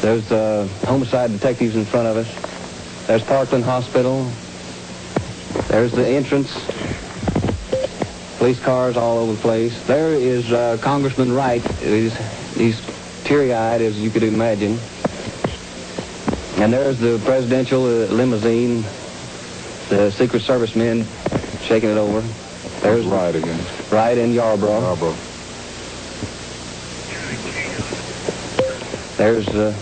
There's homicide detectives in front of us. There's Parkland Hospital. There's the entrance. Police cars all over the place. There is Congressman Wright. He's teary-eyed, as you could imagine. And there's the presidential limousine. The Secret Service men shaking it over. There's Wright again. Wright in Yarborough. There's the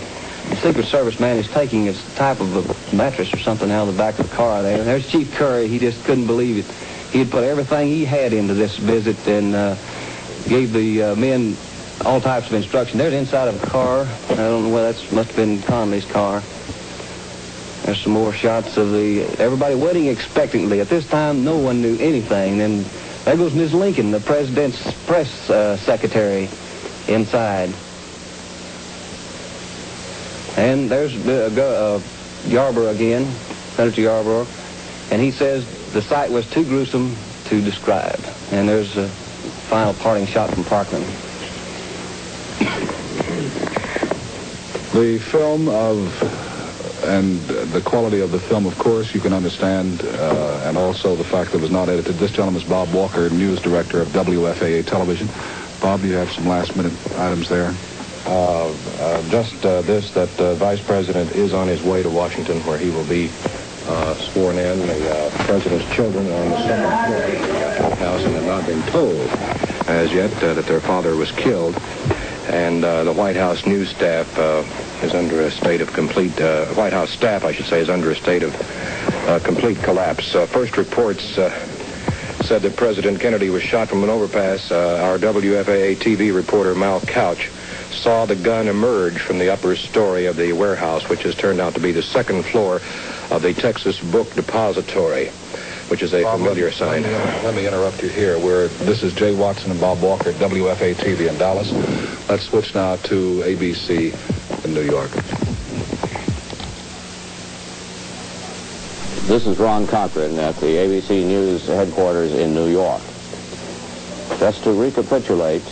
Secret Service man is taking a type of a mattress or something out of the back of the car there. And there's Chief Curry. He just couldn't believe it. He had put everything he had into this visit and gave the men all types of instruction. There's inside of a car. I don't know whether that must have been Connolly's car. There's some more shots of everybody waiting expectantly. At this time, no one knew anything. And there goes Ms. Lincoln, the president's press secretary, inside. And there's Yarborough again, Senator Yarborough. And he says the sight was too gruesome to describe. And there's a final parting shot from Parkland. The film and the quality of the film, of course, you can understand, and also the fact that it was not edited. This gentleman is Bob Walker, news director of WFAA Television. Bob, you have some last-minute items there. Just this, that the Vice President is on his way to Washington, where he will be sworn in. The President's children are on the second floor of the White House and have not been told as yet that their father was killed. And the White House news staff is under a state of complete, White House staff, I should say, is under a state of complete collapse. First reports said that President Kennedy was shot from an overpass. Our WFAA TV reporter, Mal Couch, saw the gun emerge from the upper story of the warehouse, which has turned out to be the second floor of the Texas Book Depository, which is a familiar sign. Let me interrupt you here. This is Jay Watson and Bob Walker at WFAA TV in Dallas. Let's switch now to ABC in New York. This is Ron Cochran at the ABC News headquarters in New York. Just to recapitulate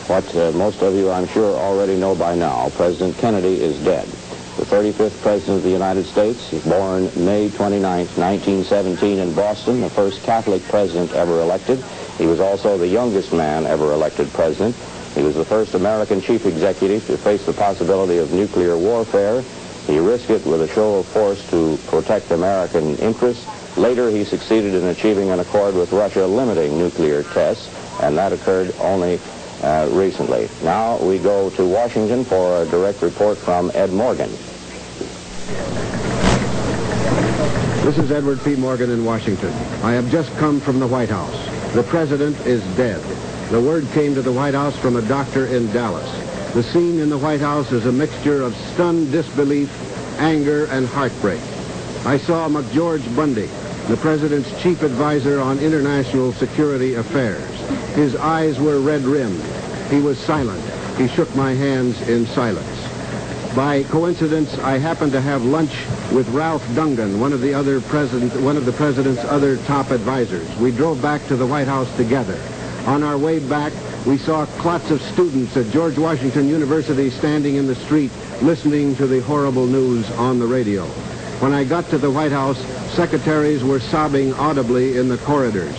what most of you, I'm sure, already know by now, President Kennedy is dead. The 35th President of the United States. He was born May 29, 1917 in Boston, the first Catholic president ever elected. He was also the youngest man ever elected president. He was the first American chief executive to face the possibility of nuclear warfare. He risked it with a show of force to protect American interests. Later, he succeeded in achieving an accord with Russia limiting nuclear tests, and that occurred only recently. Now we go to Washington for a direct report from Ed Morgan. This is Edward P. Morgan in Washington. I have just come from the White House. The president is dead. The word came to the White House from a doctor in Dallas. The scene in the White House is a mixture of stunned disbelief, anger, and heartbreak. I saw McGeorge Bundy, the president's chief advisor on international security affairs. His eyes were red-rimmed. He was silent. He shook my hands in silence. By coincidence, I happened to have lunch with Ralph Dungan, one of the president's other top advisors. We drove back to the White House together. On our way back, we saw clots of students at George Washington University standing in the street listening to the horrible news on the radio. When I got to the White House, secretaries were sobbing audibly in the corridors.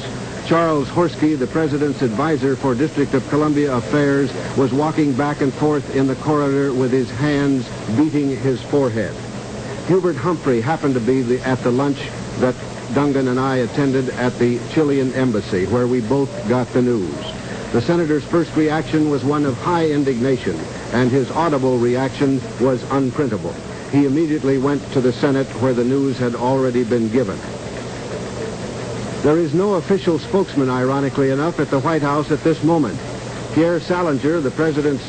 Charles Horsky, the president's advisor for District of Columbia Affairs, was walking back and forth in the corridor with his hands beating his forehead. Hubert Humphrey happened to be at the lunch that Dungan and I attended at the Chilean embassy, where we both got the news. The senator's first reaction was one of high indignation, and his audible reaction was unprintable. He immediately went to the Senate, where the news had already been given. There is no official spokesman, ironically enough, at the White House at this moment. Pierre Salinger, the president's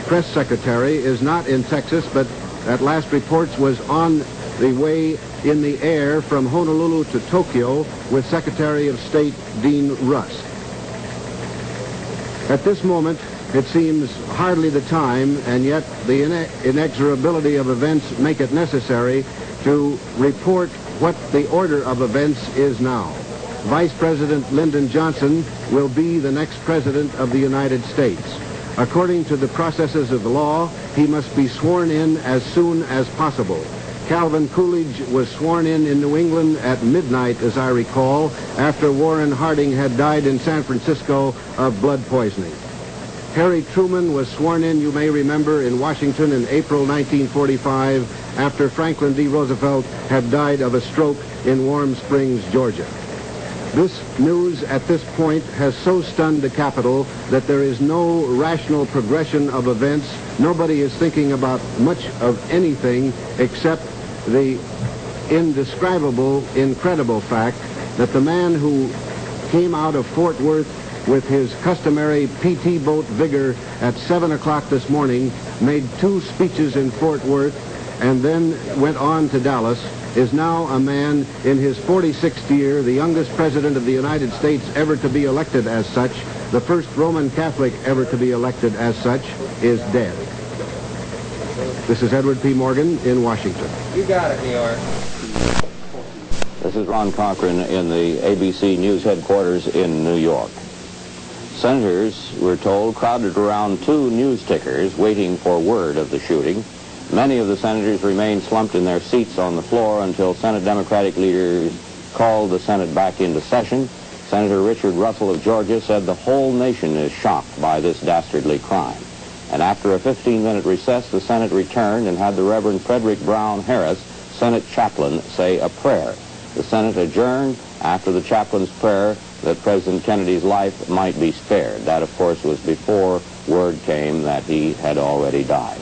press secretary, is not in Texas, but at last reports was on the way in the air from Honolulu to Tokyo with Secretary of State Dean Rusk. At this moment, it seems hardly the time, and yet the inexorability of events make it necessary to report what the order of events is now. Vice President Lyndon Johnson will be the next president of the United States. According to the processes of the law, he must be sworn in as soon as possible. Calvin Coolidge was sworn in New England at midnight, as I recall, after Warren Harding had died in San Francisco of blood poisoning. Harry Truman was sworn in, you may remember, in Washington in April 1945 after Franklin D. Roosevelt had died of a stroke in Warm Springs, Georgia. This news at this point has so stunned the Capitol that there is no rational progression of events. Nobody is thinking about much of anything except the indescribable, incredible fact that the man who came out of Fort Worth with his customary PT boat vigor at 7 o'clock this morning, made 2 speeches in Fort Worth, and then went on to Dallas, is now a man in his 46th year, the youngest president of the United States ever to be elected as such, the first Roman Catholic ever to be elected as such, is dead. This is Edward P. Morgan in Washington. You got it, New York. This is Ron Cochran in the ABC News headquarters in New York. Senators, we're told, crowded around 2 news tickers waiting for word of the shooting. Many of the senators remained slumped in their seats on the floor until Senate Democratic leaders called the Senate back into session. Senator Richard Russell of Georgia said the whole nation is shocked by this dastardly crime. And after a 15-minute recess, the Senate returned and had the Reverend Frederick Brown Harris, Senate chaplain, say a prayer. The Senate adjourned after the chaplain's prayer that President Kennedy's life might be spared. That, of course, was before word came that he had already died.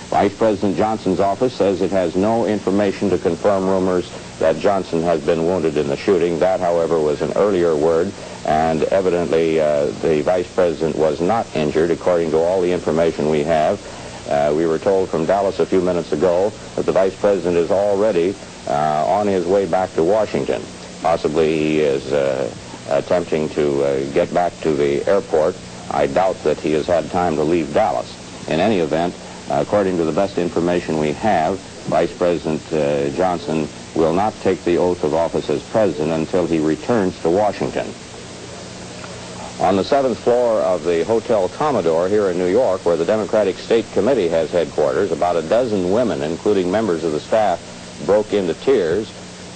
Vice President Johnson's office says it has no information to confirm rumors that Johnson has been wounded in the shooting. That, however, was an earlier word, and evidently the Vice President was not injured, according to all the information we have. We were told from Dallas a few minutes ago that the Vice President is already on his way back to Washington. Possibly he is attempting to get back to the airport. I doubt that he has had time to leave Dallas. In any event, according to the best information we have, Vice President Johnson will not take the oath of office as president until he returns to Washington. On the 7th floor of the Hotel Commodore here in New York, where the Democratic State Committee has headquarters, about a dozen women, including members of the staff, broke into tears.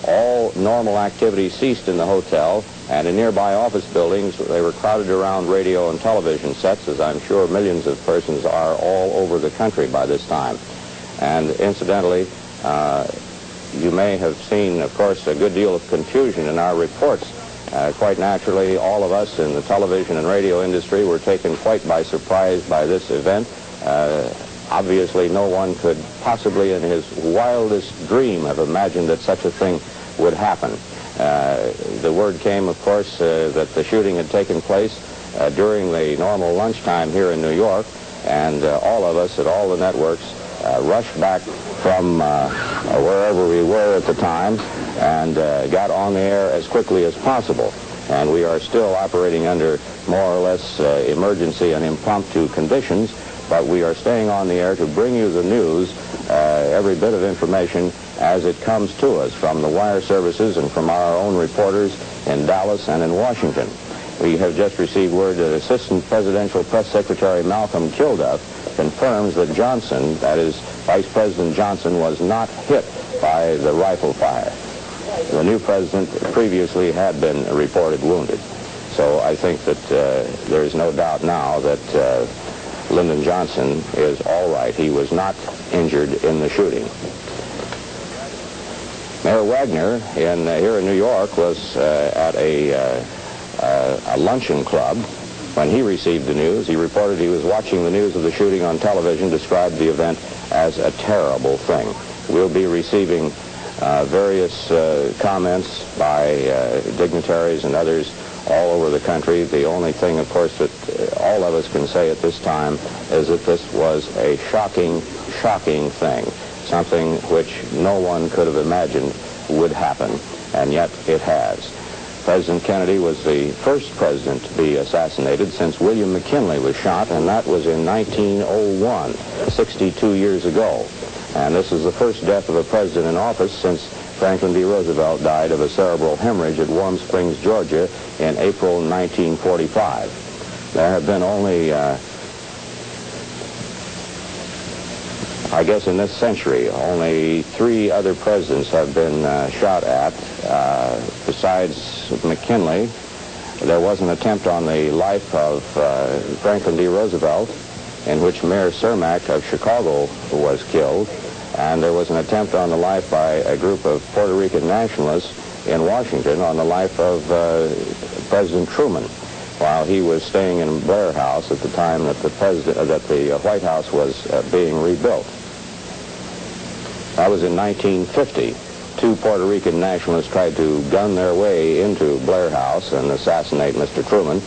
All normal activity ceased in the hotel, and in nearby office buildings, they were crowded around radio and television sets, as I'm sure millions of persons are all over the country by this time. And incidentally, you may have seen, of course, a good deal of confusion in our reports. Quite naturally, all of us in the television and radio industry were taken quite by surprise by this event. Obviously, no one could possibly in his wildest dream have imagined that such a thing would happen. The word came, of course, that the shooting had taken place during the normal lunchtime here in New York, and all of us at all the networks rushed back from wherever we were at the time and got on the air as quickly as possible. And we are still operating under more or less emergency and impromptu conditions, but we are staying on the air to bring you the news every bit of information as it comes to us from the wire services and from our own reporters in Dallas and in Washington. We have just received word that Assistant Presidential Press Secretary Malcolm Kilduff confirms that Johnson, that is, Vice President Johnson, was not hit by the rifle fire. The new president previously had been reported wounded. So I think that there is no doubt now that Lyndon Johnson is all right. He was not injured in the shooting. Mayor Wagner here in New York was at a luncheon club. When he received the news, he reported he was watching the news of the shooting on television, described the event as a terrible thing. We'll be receiving various comments by dignitaries and others all over the country. The only thing, of course, that all of us can say at this time is that this was a shocking, shocking thing, something which no one could have imagined would happen, and yet it has. President Kennedy was the first president to be assassinated since William McKinley was shot, and that was in 1901, 62 years ago. And this is the first death of a president in office since Franklin D. Roosevelt died of a cerebral hemorrhage at Warm Springs, Georgia in April 1945. There have been only, I guess in this century, only 3 other presidents have been shot at. Besides McKinley, there was an attempt on the life of Franklin D. Roosevelt, in which Mayor Cermak of Chicago was killed, and there was an attempt on the life by a group of Puerto Rican nationalists in Washington on the life of President Truman while he was staying in Blair House at the time that the White House was being rebuilt. That was in 1950. 2 Puerto Rican nationalists tried to gun their way into Blair House and assassinate Mr. Truman,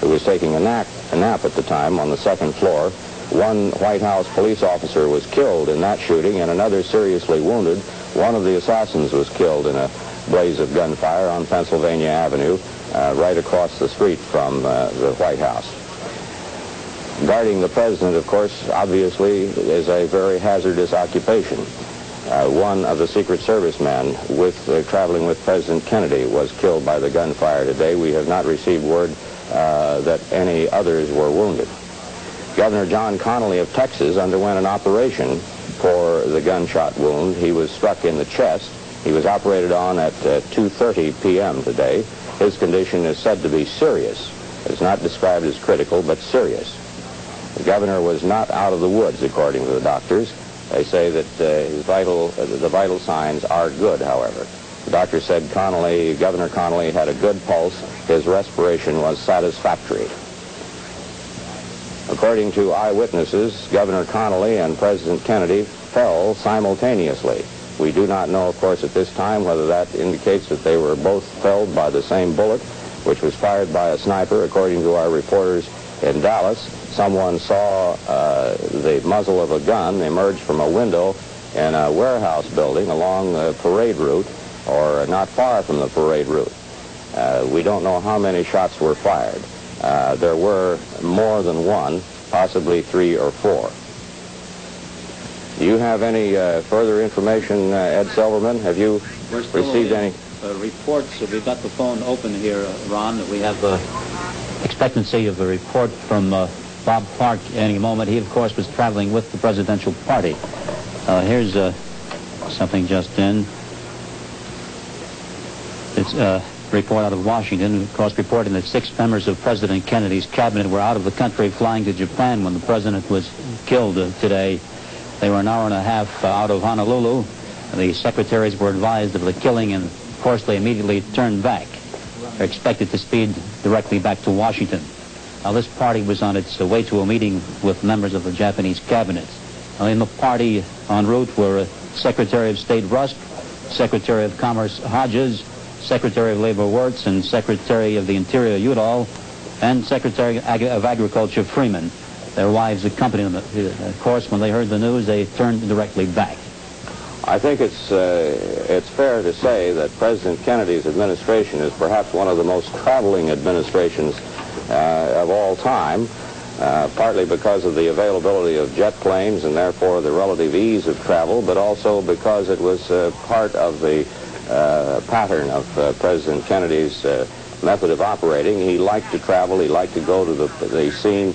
who was taking a nap at the time on the 2nd floor. 1 White House police officer was killed in that shooting and another seriously wounded. One of the assassins was killed in a blaze of gunfire on Pennsylvania Avenue, right across the street from the White House. Guarding the president, of course, obviously is a very hazardous occupation. One of the Secret Service men traveling with President Kennedy was killed by the gunfire today. We have not received word that any others were wounded. Governor John Connally of Texas underwent an operation for the gunshot wound. He was struck in the chest. He was operated on at 2:30 p.m. today. His condition is said to be serious. It's not described as critical, but serious. The governor was not out of the woods, according to the doctors. They say that the vital signs are good, however. The doctor said Governor Connally had a good pulse. His respiration was satisfactory. According to eyewitnesses, Governor Connally and President Kennedy fell simultaneously. We do not know, of course, at this time whether that indicates that they were both felled by the same bullet, which was fired by a sniper. According to our reporters in Dallas, someone saw the muzzle of a gun emerge from a window in a warehouse building along the parade route, or not far from the parade route. We don't know how many shots were fired. There were more than 1, possibly 3 or 4. Do you have any further information, Ed Silverman? Have you received any reports? We've got the phone open here, Ron. We have expectancy of a report from Bob Clark any moment. He, of course, was traveling with the presidential party. Here's something just in. It's a report out of Washington, of course, reporting that 6 members of President Kennedy's cabinet were out of the country flying to Japan when the president was killed today. They were an hour and a half out of Honolulu. The secretaries were advised of the killing, and of course they immediately turned back. They're expected to speed directly back to Washington. Now, this party was on its way to a meeting with members of the Japanese cabinet. Now, in the party en route were Secretary of State Rusk, Secretary of Commerce Hodges, Secretary of Labor Wirtz, and Secretary of the Interior Udall, and Secretary of Agriculture Freeman. Their wives accompanied them. Of course, when they heard the news, they turned directly back. I think it's fair to say that President Kennedy's administration is perhaps one of the most traveling administrations of all time. partly because of the availability of jet planes and therefore the relative ease of travel, but also because it was part of the pattern of President Kennedy's method of operating. He liked to travel. He liked to go to the scene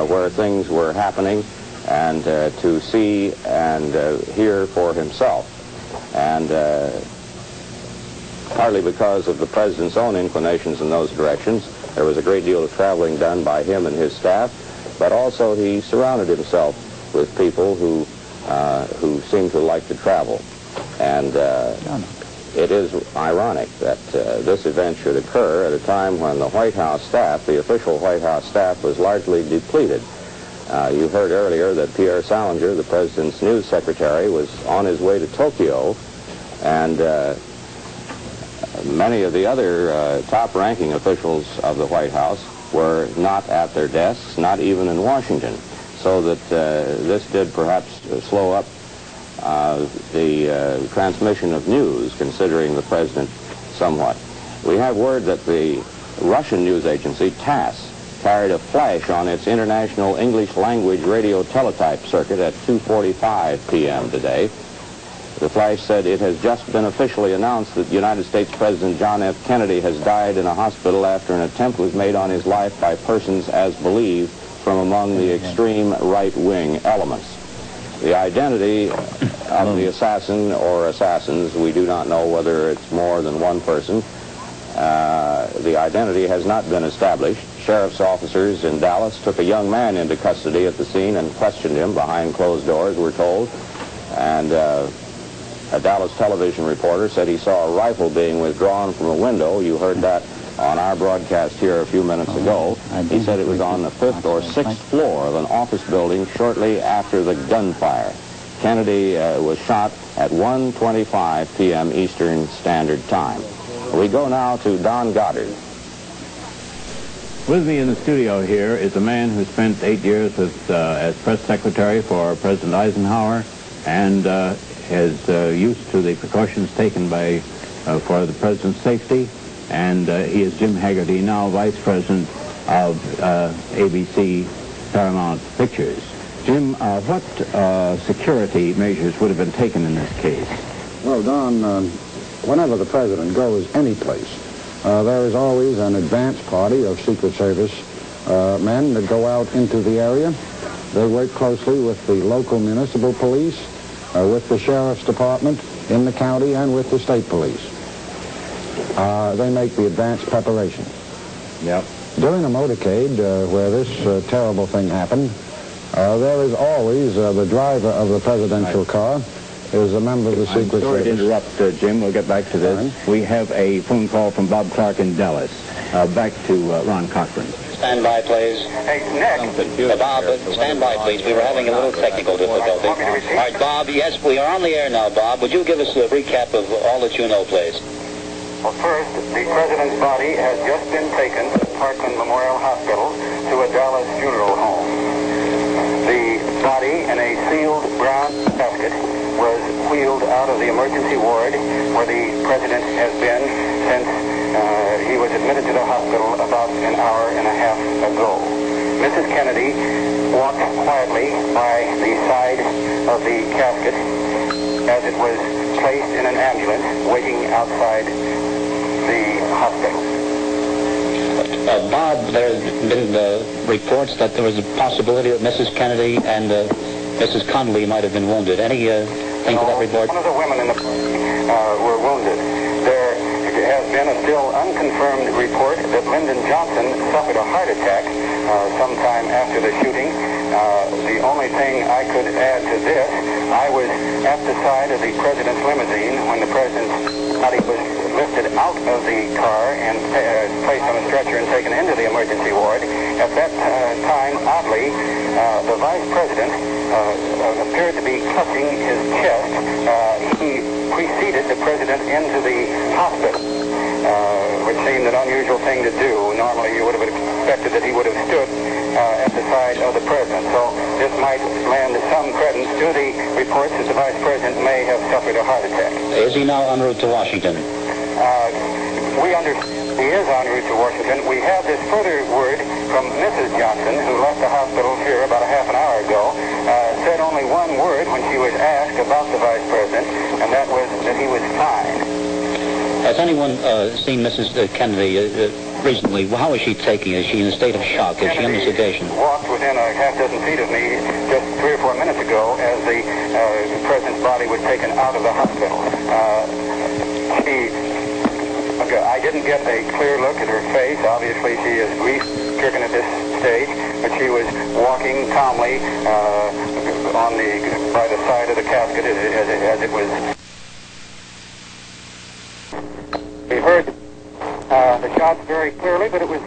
where things were happening and to see and hear for himself. And partly because of the President's own inclinations in those directions, there was a great deal of traveling done by him and his staff, but also he surrounded himself with people who seemed to like to travel. And it is ironic that this event should occur at a time when the White House staff, the official White House staff, was largely depleted. You heard earlier that Pierre Salinger, the President's news secretary, was on his way to Tokyo, and many of the other top-ranking officials of the White House were not at their desks, not even in Washington, so that this did perhaps slow up the transmission of news, considering the President somewhat. We have word that the Russian news agency, TASS, carried a flash on its international English language radio teletype circuit at 2:45 p.m. today. The flash said it has just been officially announced that United States President John F. Kennedy has died in a hospital after an attempt was made on his life by persons, as believed, from among the extreme right-wing elements. The identity of the assassin or assassins, we do not know whether it's more than one person. The identity has not been established. Sheriff's officers in Dallas took a young man into custody at the scene and questioned him behind closed doors, we're told. And a Dallas television reporter said he saw a rifle being withdrawn from a window. You heard that on our broadcast here a few minutes ago. He said it was on the 5th or 6th floor of an office building shortly after the gunfire. Kennedy was shot at 1:25 p.m. Eastern Standard Time. We go now to Don Goddard. With me in the studio here is a man who spent 8 years as press secretary for President Eisenhower and is used to the precautions taken by for the president's safety. And he is Jim Haggerty, now vice president of ABC Paramount Pictures. Jim, what security measures would have been taken in this case? Well, Don, whenever the president goes any place, there is always an advance party of Secret Service men that go out into the area. They work closely with the local municipal police, with the sheriff's department in the county, and with the state police. They make the advance preparations. Yep. During a motorcade where this terrible thing happened, there is always the driver of the presidential car is a member of the Secret Service. Sorry to interrupt, Jim. We'll get back to this. We have a phone call from Bob Clark in Dallas. Back to Ron Cochran. Stand by, please. Hey, Nick. Bob, stand by, please. We were having a little technical difficulty. All right, Bob, yes, we are on the air now, Bob. Would you give us a recap of all that you know, please? Well, first, the president's body has just been taken to Parkland Memorial Hospital to a Dallas funeral home. The body, in a sealed brown casket, was wheeled out of the emergency ward where the president has been since he was admitted to the hospital about an hour and a half ago. Mrs. Kennedy walked quietly by the side of the casket as it was placed in an ambulance waiting outside the hospital. Bob, there have been reports that there was a possibility that Mrs. Kennedy and Mrs. Connolly might have been wounded. Anything to that report? One of the women in the were wounded. There has been a still unconfirmed report that Lyndon Johnson suffered a heart attack sometime after the shooting. The only thing I could add to this, I was at the side of the president's limousine when the president's body was lifted out of the car and placed on a stretcher and taken into the emergency ward. At that time, oddly, the vice president appeared to be clutching his chest. He preceded the president into the hospital, which seemed an unusual thing to do. Normally, you would have expected that he would have stood at the side of the president. So this might lend some credence to the reports that the vice president may have suffered a heart attack. Is he now en route to Washington? we understand he is en route to Washington. We have this further word from Mrs. Johnson, who left the hospital here about a half an hour ago, said only one word when she was asked about the Vice President, and that was that he was fine. Has anyone seen Mrs. Kennedy recently? How is she taking it? Is she in a state of shock? Is she under sedation? Walked within a half dozen feet of me just 3 or 4 minutes ago as the President's body was taken out of the hospital. I didn't get a clear look at her face. Obviously, she is grief-stricken at this stage, but she was walking calmly by the side of the casket as it was. We heard the shots very clearly, but it was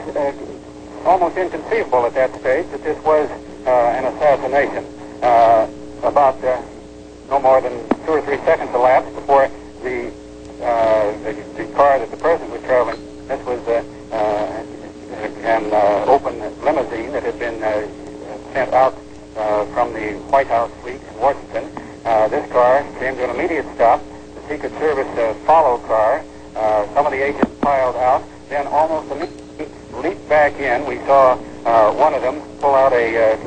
almost inconceivable at that stage that this was an assassination. About no more than 2 or 3 seconds elapsed before the car that the President was traveling. This was an open limousine that had been sent out from the White House fleet in Washington. This car came to an immediate stop. The Secret Service follow car. Some of the agents piled out, then almost immediately leaped back in. We saw one of them pull out a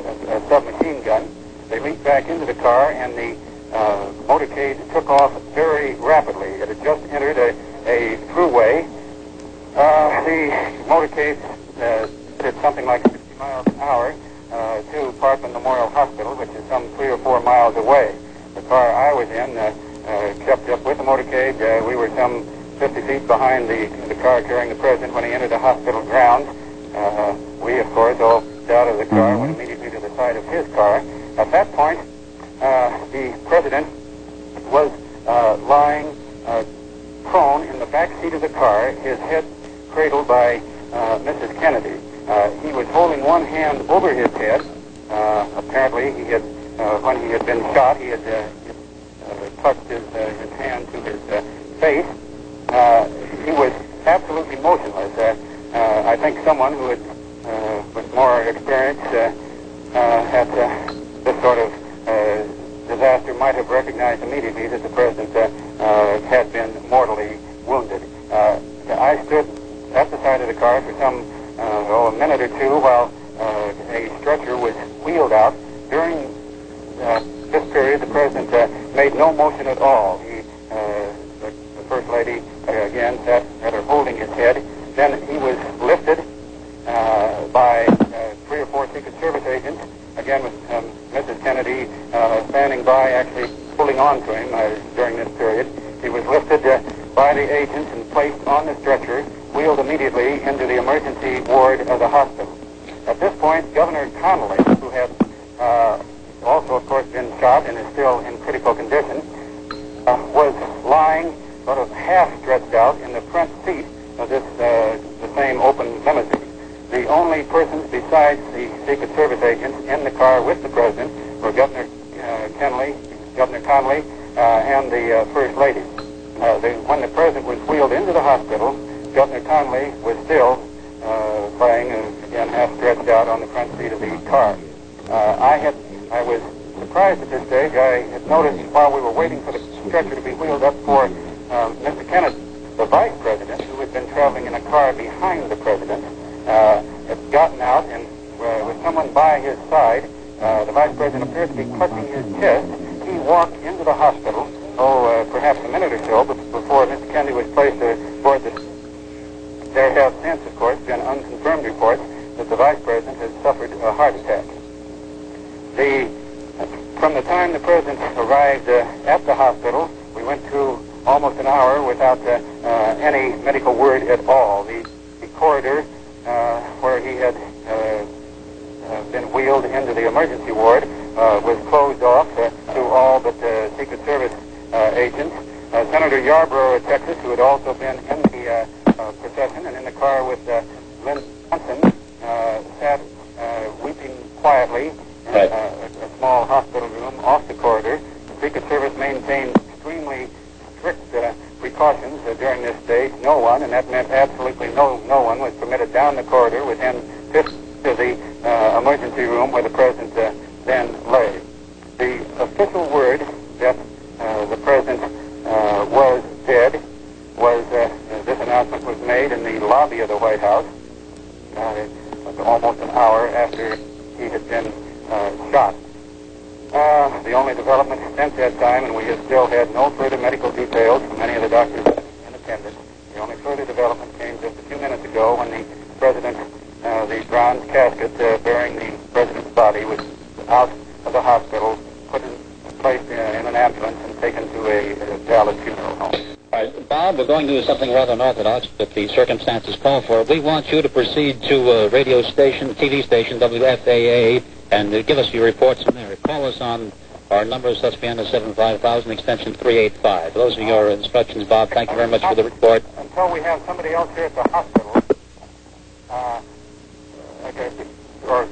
submachine gun. They leaped back into the car, and the motorcade took off very rapidly. It had just entered a throughway. The motorcade did something like 60 miles an hour to Parkland Memorial Hospital, which is some 3 or 4 miles away. The car I was in kept up with the motorcade. We were some 50 feet behind the car carrying the President when he entered the hospital grounds. We, of course, all out of the car, went immediately to the side of his car. At that point, the President was lying prone in the back seat of the car, his head cradled by Mrs. Kennedy. He was holding one hand over his head. Apparently, he had, when he had been shot, he had touched his hand to his face. He was absolutely motionless. I think someone who had, with more experience at this sort of disaster might have recognized immediately that the President had been mortally wounded. I stood at the side of the car for some a minute or two while a stretcher was wheeled out. During this period, the President made no motion at all. The First Lady, again, sat at her holding his head. Then he was lifted by 3 or 4 Secret Service agents, again with Mrs. Kennedy standing by, actually pulling on to him during this period. He was lifted by the agents and placed on the stretcher, wheeled immediately into the emergency ward of the hospital. At this point, Governor Connolly, who had also, of course, been shot and is still in critical condition, was lying sort of half stretched out in the front seat of this the same open limousine. The only persons besides the Secret Service agents in the car with the President were Governor Connolly, and the First Lady. When the President was wheeled into the hospital, Governor Connolly was still lying, again, half stretched out on the front seat of the car. I was surprised at this stage. I had noticed while we were waiting for the stretcher to be wheeled up for Mr. Kennedy, the Vice President, who had been traveling in a car behind the President, had gotten out, and with someone by his side, the Vice President appeared to be clutching his chest. He walked into the hospital, perhaps a minute or so before Mr. Kennedy was placed aboard the... There have since, of course, been unconfirmed reports that the Vice President has suffered a heart attack. From the time the President arrived at the hospital, we went through almost an hour without any medical word at all. The corridor where he had been wheeled into the emergency ward was closed off to all but Secret Service agents. Senator Yarborough of Texas, who had also been in the procession and in the car with Lynn Johnson, sat weeping quietly in a small hospital room off the corridor. The Secret Service maintained extremely strict precautions during this stage. No one, and that meant absolutely no one, was permitted down the corridor within 50 of the emergency room where the President then lay. The official word that the President was dead was this announcement. announcement was made in the lobby of the White House almost an hour after he had been shot. The only development since that time, and we have still had no further medical details from any of the doctors in attendance, the only further development came just a few minutes ago when the president, the bronze casket bearing the president's body was out of the hospital, placed in an ambulance and taken to a Dallas funeral home. All right, Bob, we're going to do something rather unorthodox, but the circumstances call for it. We want you to proceed to radio station, TV station, WFAA, and give us your reports from there. Call us on our number is Susquehanna 75000, extension 385. Those are your instructions, Bob. Thank you very much for the report. Until we have somebody else here at the hospital, or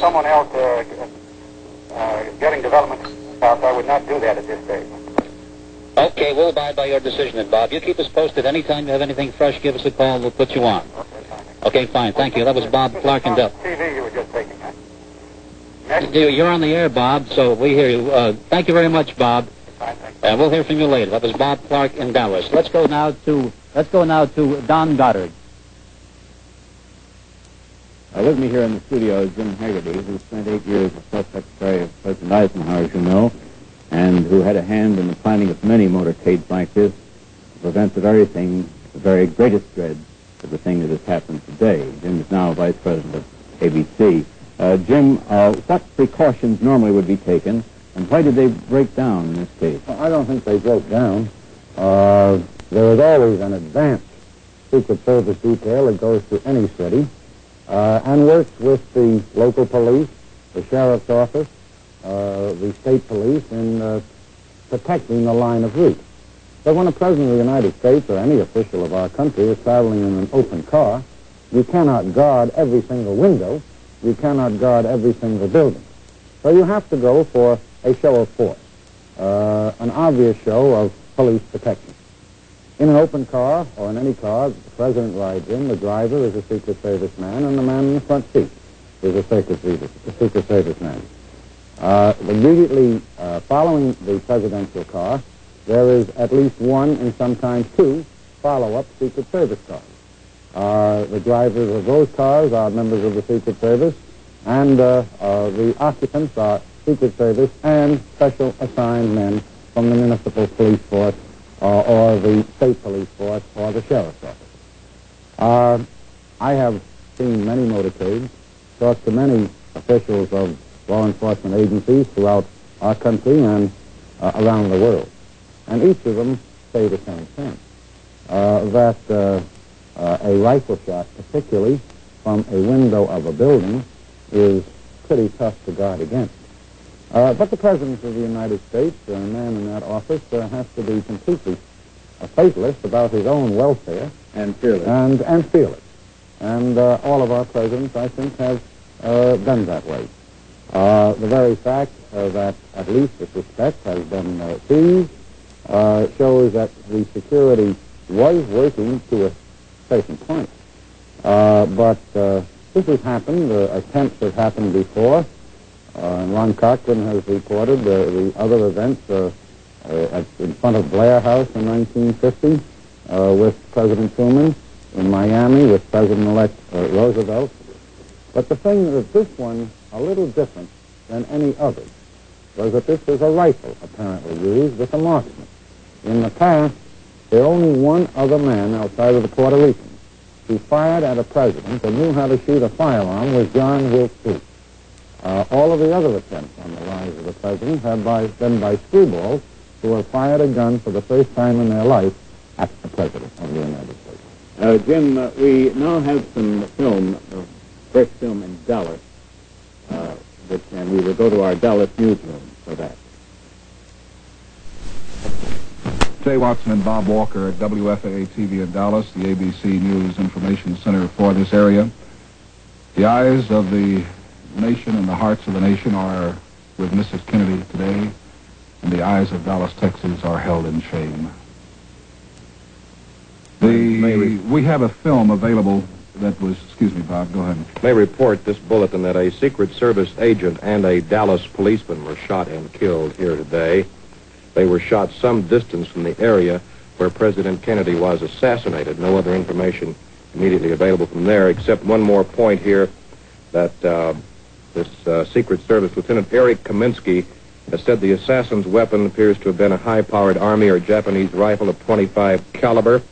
someone else getting development out, I would not do that at this stage. Okay, we'll abide by your decision then, Bob. You keep us posted. Anytime you have anything fresh, give us a call. We'll put you on. Okay, fine. Thank you. That was Bob Clark and Duff. TV you were just taking, huh? You're on the air, Bob, so we hear you. Thank you very much, Bob. And we'll hear from you later. That was Bob Clark in Dallas. Let's go now to Don Goddard. With me here in the studio is Jim Haggerty, who spent 8 years as press secretary of President Eisenhower, as you know, and who had a hand in the planning of many motorcades like this to prevent the very greatest dread of the thing that has happened today. Jim is now vice president of ABC. Jim, what precautions normally would be taken, and why did they break down in this case? Well, I don't think they broke down. There is always an advanced Secret Service detail that goes to any city and works with the local police, the sheriff's office, the state police in protecting the line of route. So when a president of the United States or any official of our country is traveling in an open car, you cannot guard every single window. You cannot guard every single building. So you have to go for a show of force, an obvious show of police protection. In an open car, or in any car that the president rides in, the driver is a Secret Service man, and the man in the front seat is a Secret Service man. Immediately following the presidential car, there is at least one and sometimes two follow-up Secret Service cars. The drivers of those cars are members of the Secret Service, and the occupants are Secret Service and special assigned men from the municipal police force or the state police force or the sheriff's office. I have seen many motorcades, talked to many officials of law enforcement agencies throughout our country and around the world. And each of them say the same thing, that a rifle shot, particularly from a window of a building, is pretty tough to guard against. But the President of the United States, a man in that office, has to be completely faithless about his own welfare. And fearless. And fearless. And all of our presidents, I think, have been that way. The very fact that at least the suspect has been seized shows that the security was working to a certain point. But this has happened. Attempts have happened before. And Ron Cochran has reported the other events in front of Blair House in 1950 with President Truman, in Miami with President-elect Roosevelt. But the thing that this one a little different than any other was that this was a rifle apparently used with a marksman. In the past, there only one other man outside of the Puerto Ricans who fired at a president and knew how to shoot a firearm was John Wilkes Booth. All of the other attempts on the lives of the president have been by screwballs who have fired a gun for the first time in their life at the president of the United States. Jim, we now have some film, fresh film in Dallas, and we will go to our Dallas newsroom for that. Jay Watson and Bob Walker at WFAA TV in Dallas, the ABC News Information Center for this area. The eyes of the nation and the hearts of the nation are with Mrs. Kennedy today, and the eyes of Dallas, Texas are held in shame. We have a film available that was, excuse me, Bob, go ahead. May report this bulletin that a Secret Service agent and a Dallas policeman were shot and killed here today. They were shot some distance from the area where President Kennedy was assassinated. No other information immediately available from there, except one more point here that this Secret Service Lieutenant Eric Kaminsky has said the assassin's weapon appears to have been a high-powered Army or Japanese rifle of .25 caliber.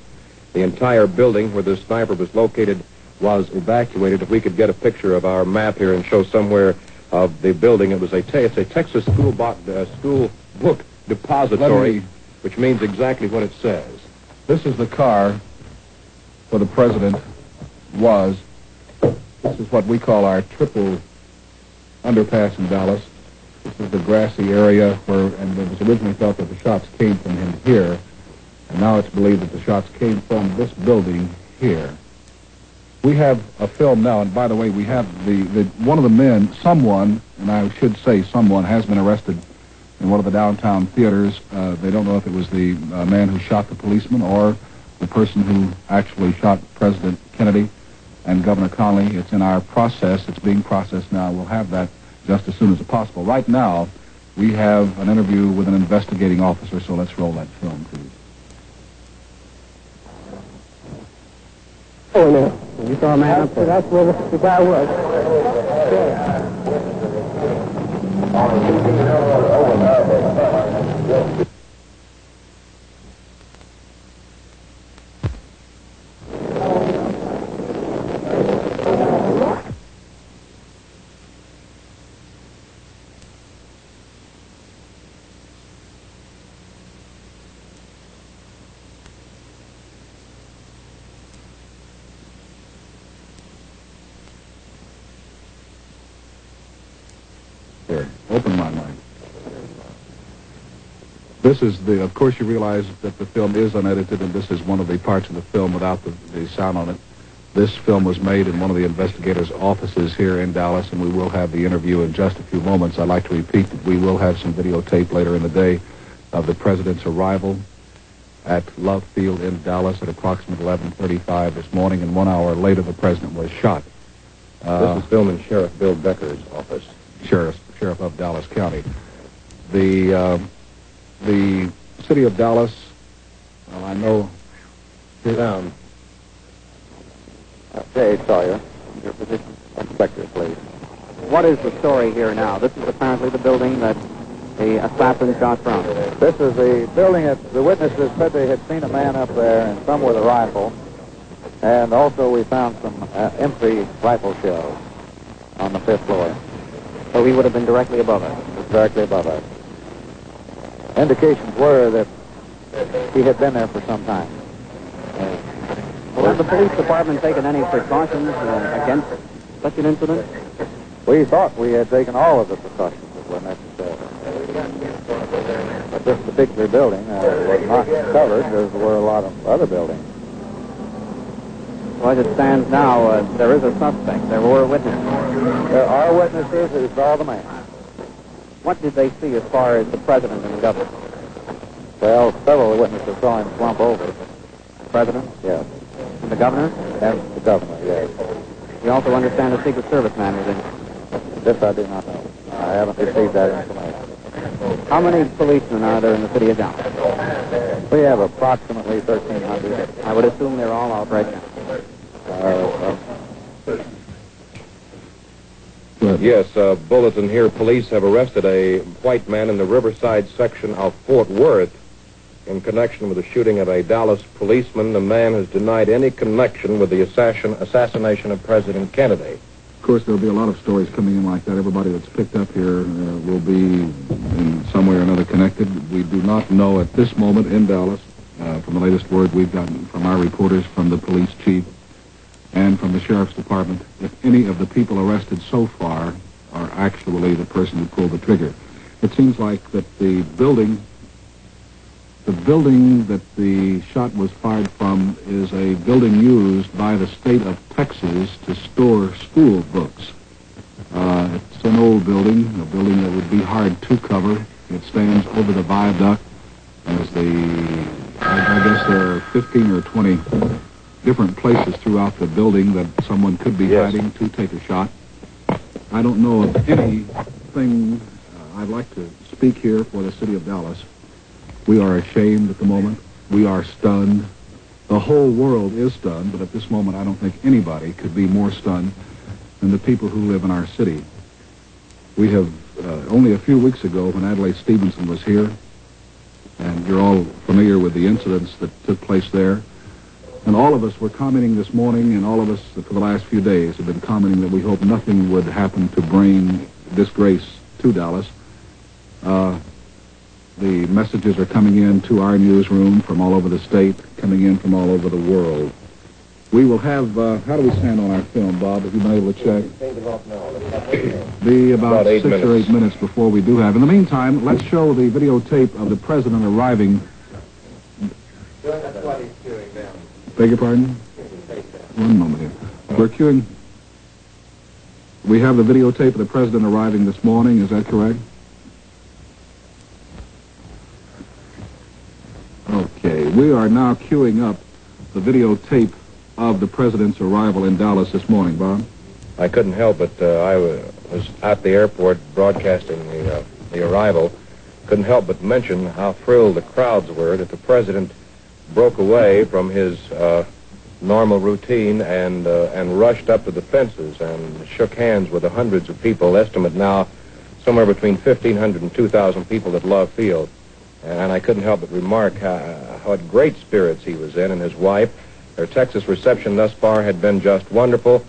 The entire building where the sniper was located was evacuated. If we could get a picture of our map here and show somewhere of the building, it's a Texas school book depository, which means exactly what it says. This is the car where the president was. This is what we call our triple underpass in Dallas. This is the grassy area where, and it was originally thought that the shots came from him here, and now it's believed that the shots came from this building here. We have a film now, and by the way, we have one of the men, someone, and I should say someone, has been arrested in one of the downtown theaters. They don't know if it was the man who shot the policeman or the person who actually shot President Kennedy and Governor Connolly. It's in our process. It's being processed now. We'll have that just as soon as possible. Right now, we have an interview with an investigating officer, so let's roll that film, please. Oh, no. You saw a man up there? That's where the guy was. Here, open my mic. This is of course you realize that the film is unedited, and this is one of the parts of the film without the sound on it. This film was made in one of the investigators' offices here in Dallas, and we will have the interview in just a few moments. I'd like to repeat that we will have some videotape later in the day of the president's arrival at Love Field in Dallas at approximately 11:35 this morning, and 1 hour later the president was shot. This is filmed in Sheriff Bill Decker's office. Sheriff of Dallas County. The city of Dallas, well, I know... Sit down. J. Sawyer, your position. Inspector, please. What is the story here now? This is apparently the building that the assassin shot from. This is the building that the witnesses said they had seen a man up there, and some with a rifle. And also we found some empty rifle shells on the 5th floor. So he would have been directly above us? Directly above us. Indications were that he had been there for some time. Well, has the police department taken any precautions against such an incident? We thought we had taken all of the precautions that were necessary. But this particular building was not covered, as were a lot of other buildings. Well, as it stands now, there is a suspect. There were witnesses. There are witnesses who saw the man. What did they see as far as the president and the governor? Well, several witnesses saw him slump over. The president? Yes. And the governor? And the governor, yes. You also understand the Secret Service man was in? This I do not know. I haven't received that information. How many policemen are there in the city of Dallas? We have approximately 1,300. I would assume they're all out right now. Yes, bulletin here. Police have arrested a white man in the Riverside section of Fort Worth in connection with the shooting of a Dallas policeman. The man has denied any connection with the assassination of President Kennedy. Of course, there'll be a lot of stories coming in like that. Everybody that's picked up here will be in some way or another connected. We do not know at this moment in Dallas, from the latest word we've gotten from our reporters, from the police chief, and from the sheriff's department, if any of the people arrested so far are actually the person who pulled the trigger. It seems like that the building that the shot was fired from is a building used by the state of Texas to store school books. It's an old building, a building that would be hard to cover. It stands over the viaduct as I guess there are 15 or 20 different places throughout the building that someone could be hiding to take a shot. I don't know of anything. I'd like to speak here for the city of Dallas. We are ashamed at the moment We are stunned. The whole world is stunned, but at this moment I don't think anybody could be more stunned than the people who live in our city. We have, only a few weeks ago when Adlai Stevenson was here, and you're all familiar with the incidents that took place there, and all of us were commenting this morning, and all of us for the last few days have been commenting that we hope nothing would happen to bring disgrace to Dallas. The messages are coming in to our newsroom from all over the state, coming in from all over the world. We will have, how do we stand on our film, Bob? Have you been able to check? Be about 6 or 8 minutes before we do have. In the meantime, let's show the videotape of the president arriving. Beg your pardon? One moment here. We're queuing. We have the videotape of the president arriving this morning, is that correct? Okay, we are now queuing up the videotape of the president's arrival in Dallas this morning, Bob. I couldn't help it. I was at the airport broadcasting the arrival. Couldn't help but mention how thrilled the crowds were that the president broke away from his normal routine and rushed up to the fences and shook hands with the hundreds of people, estimate now somewhere between 1,500 and 2,000 people at Love Field. And I couldn't help but remark what great spirits he was in, and his wife. Their Texas reception thus far had been just wonderful,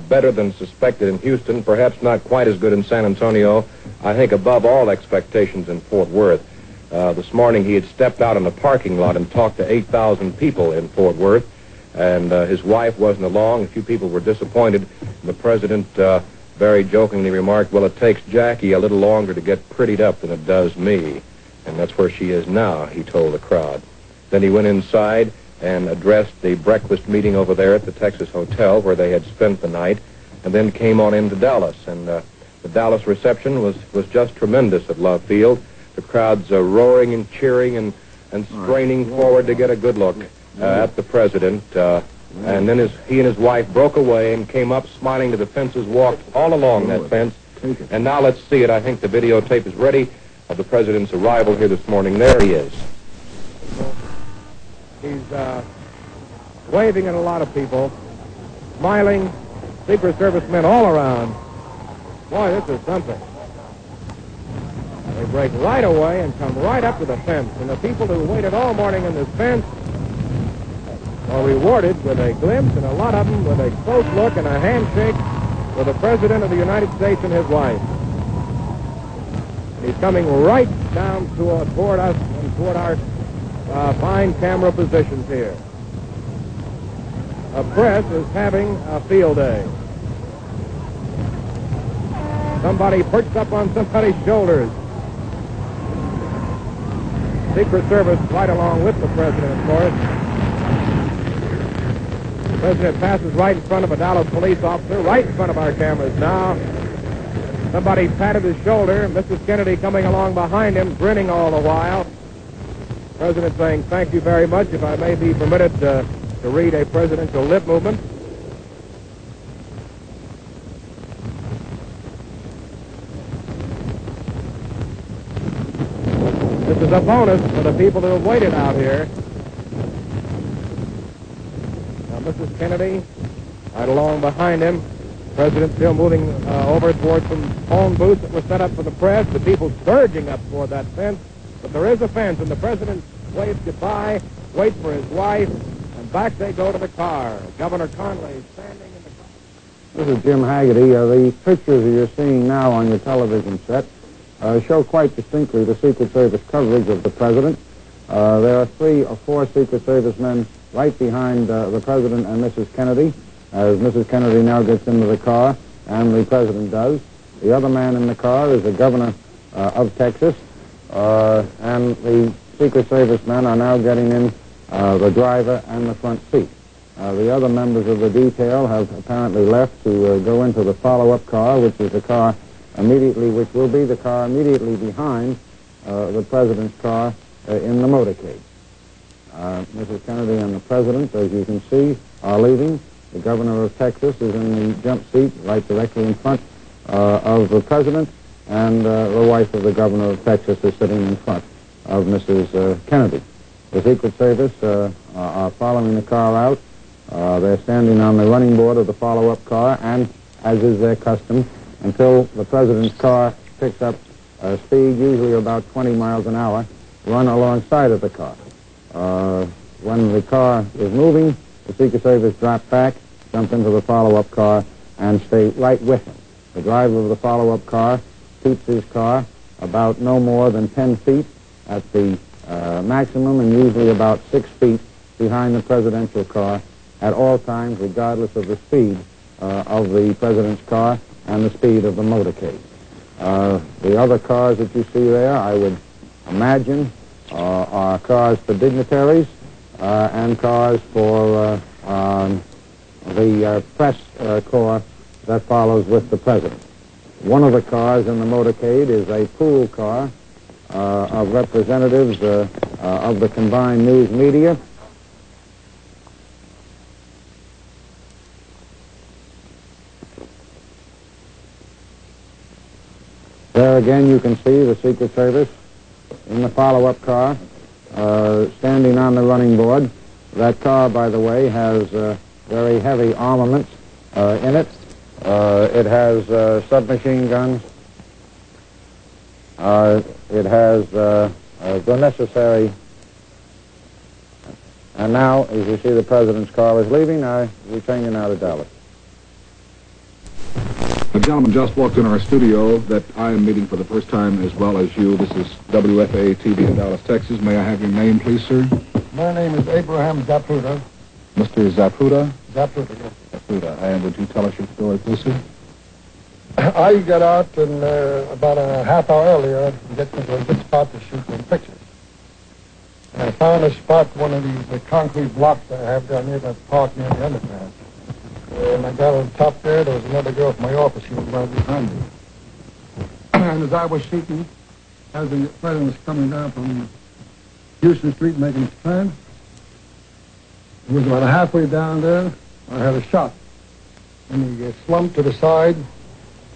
better than suspected in Houston, perhaps not quite as good in San Antonio, I think above all expectations in Fort Worth. This morning he had stepped out in the parking lot and talked to 8,000 people in Fort Worth, and his wife wasn't along. A few people were disappointed. The president very jokingly remarked, well, it takes Jackie a little longer to get prettied up than it does me. And that's where she is now, he told the crowd. Then he went inside and addressed the breakfast meeting over there at the Texas Hotel where they had spent the night, and then came on into Dallas. And the Dallas reception was just tremendous at Love Field. The crowds roaring and cheering and straining forward to get a good look at the president. And then he and his wife broke away and came up smiling to the fences, walked all along that fence. And now let's see it. I think the videotape is ready of the president's arrival here this morning. There he is. He's waving at a lot of people, smiling, Secret Service men all around. Boy, this is something. They break right away and come right up to the fence. And the people who waited all morning in this fence are rewarded with a glimpse, and a lot of them with a close look and a handshake with the President of the United States and his wife. He's coming right down toward us and toward our fine camera positions here. The press is having a field day. Somebody perched up on somebody's shoulders. Secret Service right along with the president, of course. The president passes right in front of a Dallas police officer, right in front of our cameras now. Somebody patted his shoulder. Mrs. Kennedy coming along behind him, grinning all the while. The president saying, thank you very much, if I may be permitted to read a presidential lip movement. This is a bonus for the people who have waited out here. Now, Mrs. Kennedy, right along behind him. The president still moving over towards some phone booths that were set up for the press. The people surging up toward that fence. But there is a fence, and the president waves goodbye, waits for his wife, and back they go to the car. Governor Conley is standing in the car. This is Jim Haggerty. The pictures that you're seeing now on your television set show quite distinctly the Secret Service coverage of the president. There are 3 or 4 Secret Service men right behind the president and Mrs. Kennedy, as Mrs. Kennedy now gets into the car, and the president does. The other man in the car is the governor of Texas, and the Secret Service men are now getting in the driver and the front seat. The other members of the detail have apparently left to go into the follow-up car, which is the car which will be the car immediately behind the president's car in the motorcade. Mrs. Kennedy and the president, as you can see, are leaving. The governor of Texas is in the jump seat right directly in front of the president, and the wife of the governor of Texas is sitting in front of Mrs. Kennedy. The Secret Service are following the car out. They're standing on the running board of the follow-up car, and, as is their custom, until the president's car picks up speed, usually about 20 miles an hour, run alongside of the car. When the car is moving, the Secret Service drop back, jump into the follow-up car, and stay right with him. The driver of the follow-up car keeps his car about no more than 10 feet at the maximum, and usually about 6 feet behind the presidential car at all times, regardless of the speed of the president's car and the speed of the motorcade. The other cars that you see there, I would imagine, are cars for dignitaries and cars for the press corps that follows with the president. One of the cars in the motorcade is a pool car of representatives of the combined news media. There again you can see the Secret Service in the follow-up car standing on the running board. That car, by the way, has very heavy armaments in it. It has submachine guns. It has the necessary. And now, as you see, the president's car is leaving. We take you now to Dallas. A gentleman just walked in our studio that I am meeting for the first time as well as you. This is WFA TV in Dallas, Texas. May I have your name, please, sir? My name is Abraham Zapruder. Mr. Zapruder? Zapruder, yes. Zapruder. And would you tell us your story, please, sir? I got out and about a half hour earlier to get to a good spot to shoot some pictures. And I found a spot, one of these concrete blocks that I have down near the park near the underpass. And I got on top there was another girl from my office. She was right behind me. And as I was shooting, as the president was coming down from Houston Street making his plan, it was about halfway down there, I had a shot. And he slumped to the side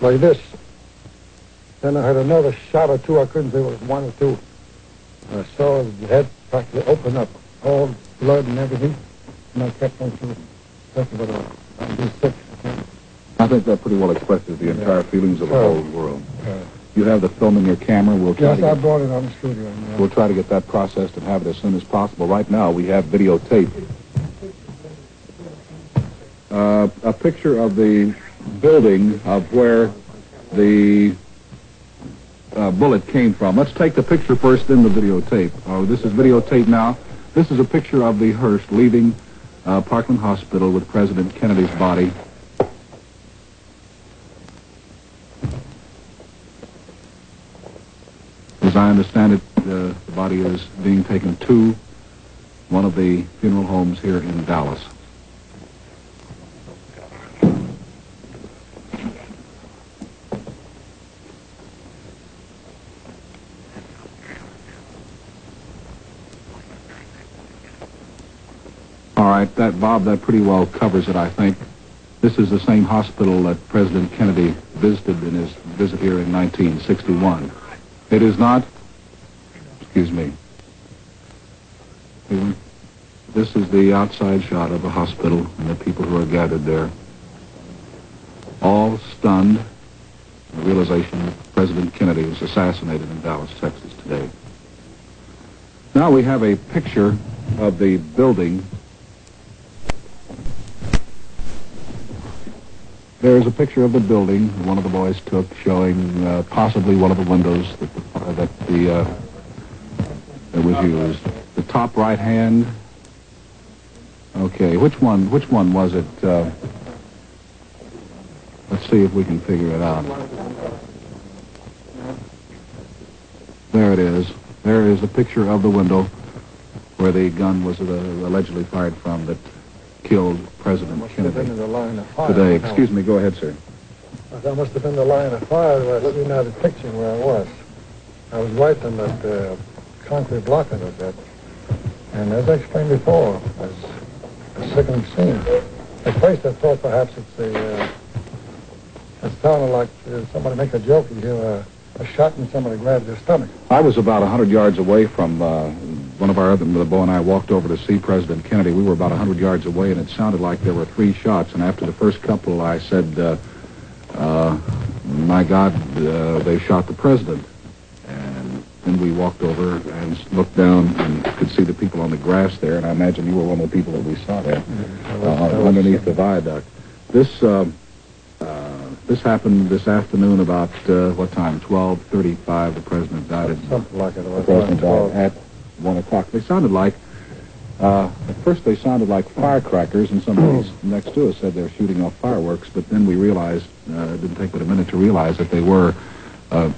like this. Then I had another shot or two. I couldn't say it was one or two. I saw his head practically open up, all blood and everything. And I kept on shooting. That's about all. I think that pretty well expresses the entire feelings of the whole world. You have the film in your camera. We'll try I brought it on the studio. Yeah. We'll try to get that processed and have it as soon as possible. Right now, we have videotape. A picture of the building of where the bullet came from. Let's take the picture first, then the videotape. Oh, this is videotape now. This is a picture of the hearse leaving Parkland Hospital with President Kennedy's body. As I understand it, the body is being taken to one of the funeral homes here in Dallas. All right, Bob, that pretty well covers it, I think. This is the same hospital that President Kennedy visited in his visit here in 1961. It is not, excuse me. This is the outside shot of the hospital and the people who are gathered there. All stunned at the realization that President Kennedy was assassinated in Dallas, Texas today. Now we have a picture of the building. There is a picture of the building one of the boys took showing possibly one of the windows that was used. The top right hand. Okay, which one was it? Let's see if we can figure it out. There it is. There is a picture of the window where the gun was allegedly fired from that killed President Kennedy today. Excuse me, go ahead, sir. That must have been the line of fire where I see now the picture where I was. I was right on that concrete block of it. And as I explained before, it was a sickening scene. At first I thought perhaps it sounded like somebody make a joke. You hear a shot and somebody grabs their stomach. I was about 100 yards away from one of our other, the boy and I walked over to see President Kennedy. We were about 100 yards away, and it sounded like there were 3 shots. And after the first couple, I said, my God, they shot the president. And then we walked over and looked down and could see the people on the grass there. And I imagine you were one of the people that we saw there underneath the viaduct. This happened this afternoon about, what time? 12:35. The president died. Something like it. The president died at 1 o'clock. They sounded like, at first they sounded like firecrackers, and somebody next to us said they were shooting off fireworks, but then we realized, it didn't take but a minute to realize that they were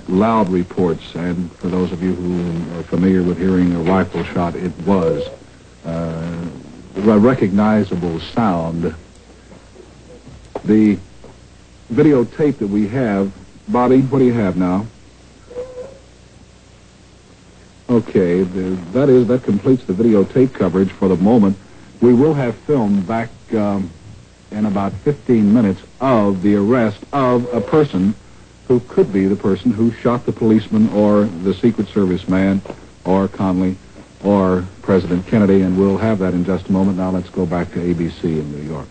loud reports, and for those of you who are familiar with hearing a rifle shot, it was a recognizable sound. The videotape that we have, Bobby, what do you have now? Okay, that completes the videotape coverage for the moment. We will have film back in about 15 minutes of the arrest of a person who could be the person who shot the policeman or the Secret Service man or Connally or President Kennedy, and we'll have that in just a moment. Now let's go back to ABC in New York.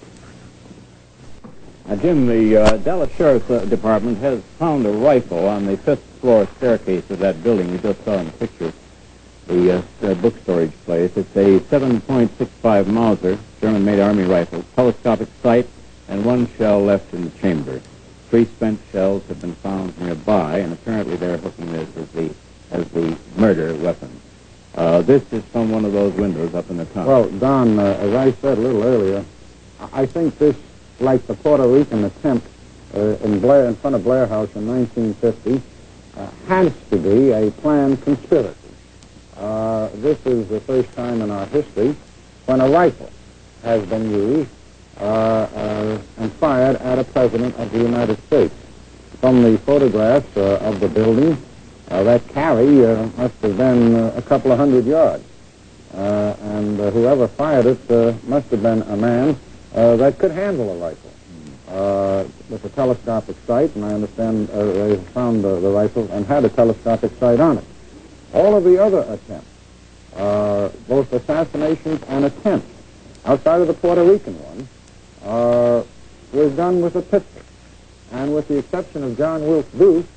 Jim, the Dallas Sheriff's Department has found a rifle on the 5th floor staircase of that building you just saw in the picture, the book storage place. It's a 7.65 Mauser, German-made Army rifle, telescopic sight, and 1 shell left in the chamber. 3 spent shells have been found nearby, and apparently they're hooking this as the murder weapon. This is from one of those windows up in the top. Well, Don, as I said a little earlier, I think this, like the Puerto Rican attempt in front of Blair House in 1950, has to be a planned conspiracy. This is the first time in our history when a rifle has been used and fired at a president of the United States. From the photographs of the building, that carry must have been a couple of 100 yards. And whoever fired it must have been a man that could handle a rifle with a telescopic sight, and I understand they found the rifle and had a telescopic sight on it. All of the other attempts, both assassinations and attempts, outside of the Puerto Rican one, was done with a pistol. And with the exception of John Wilkes Booth,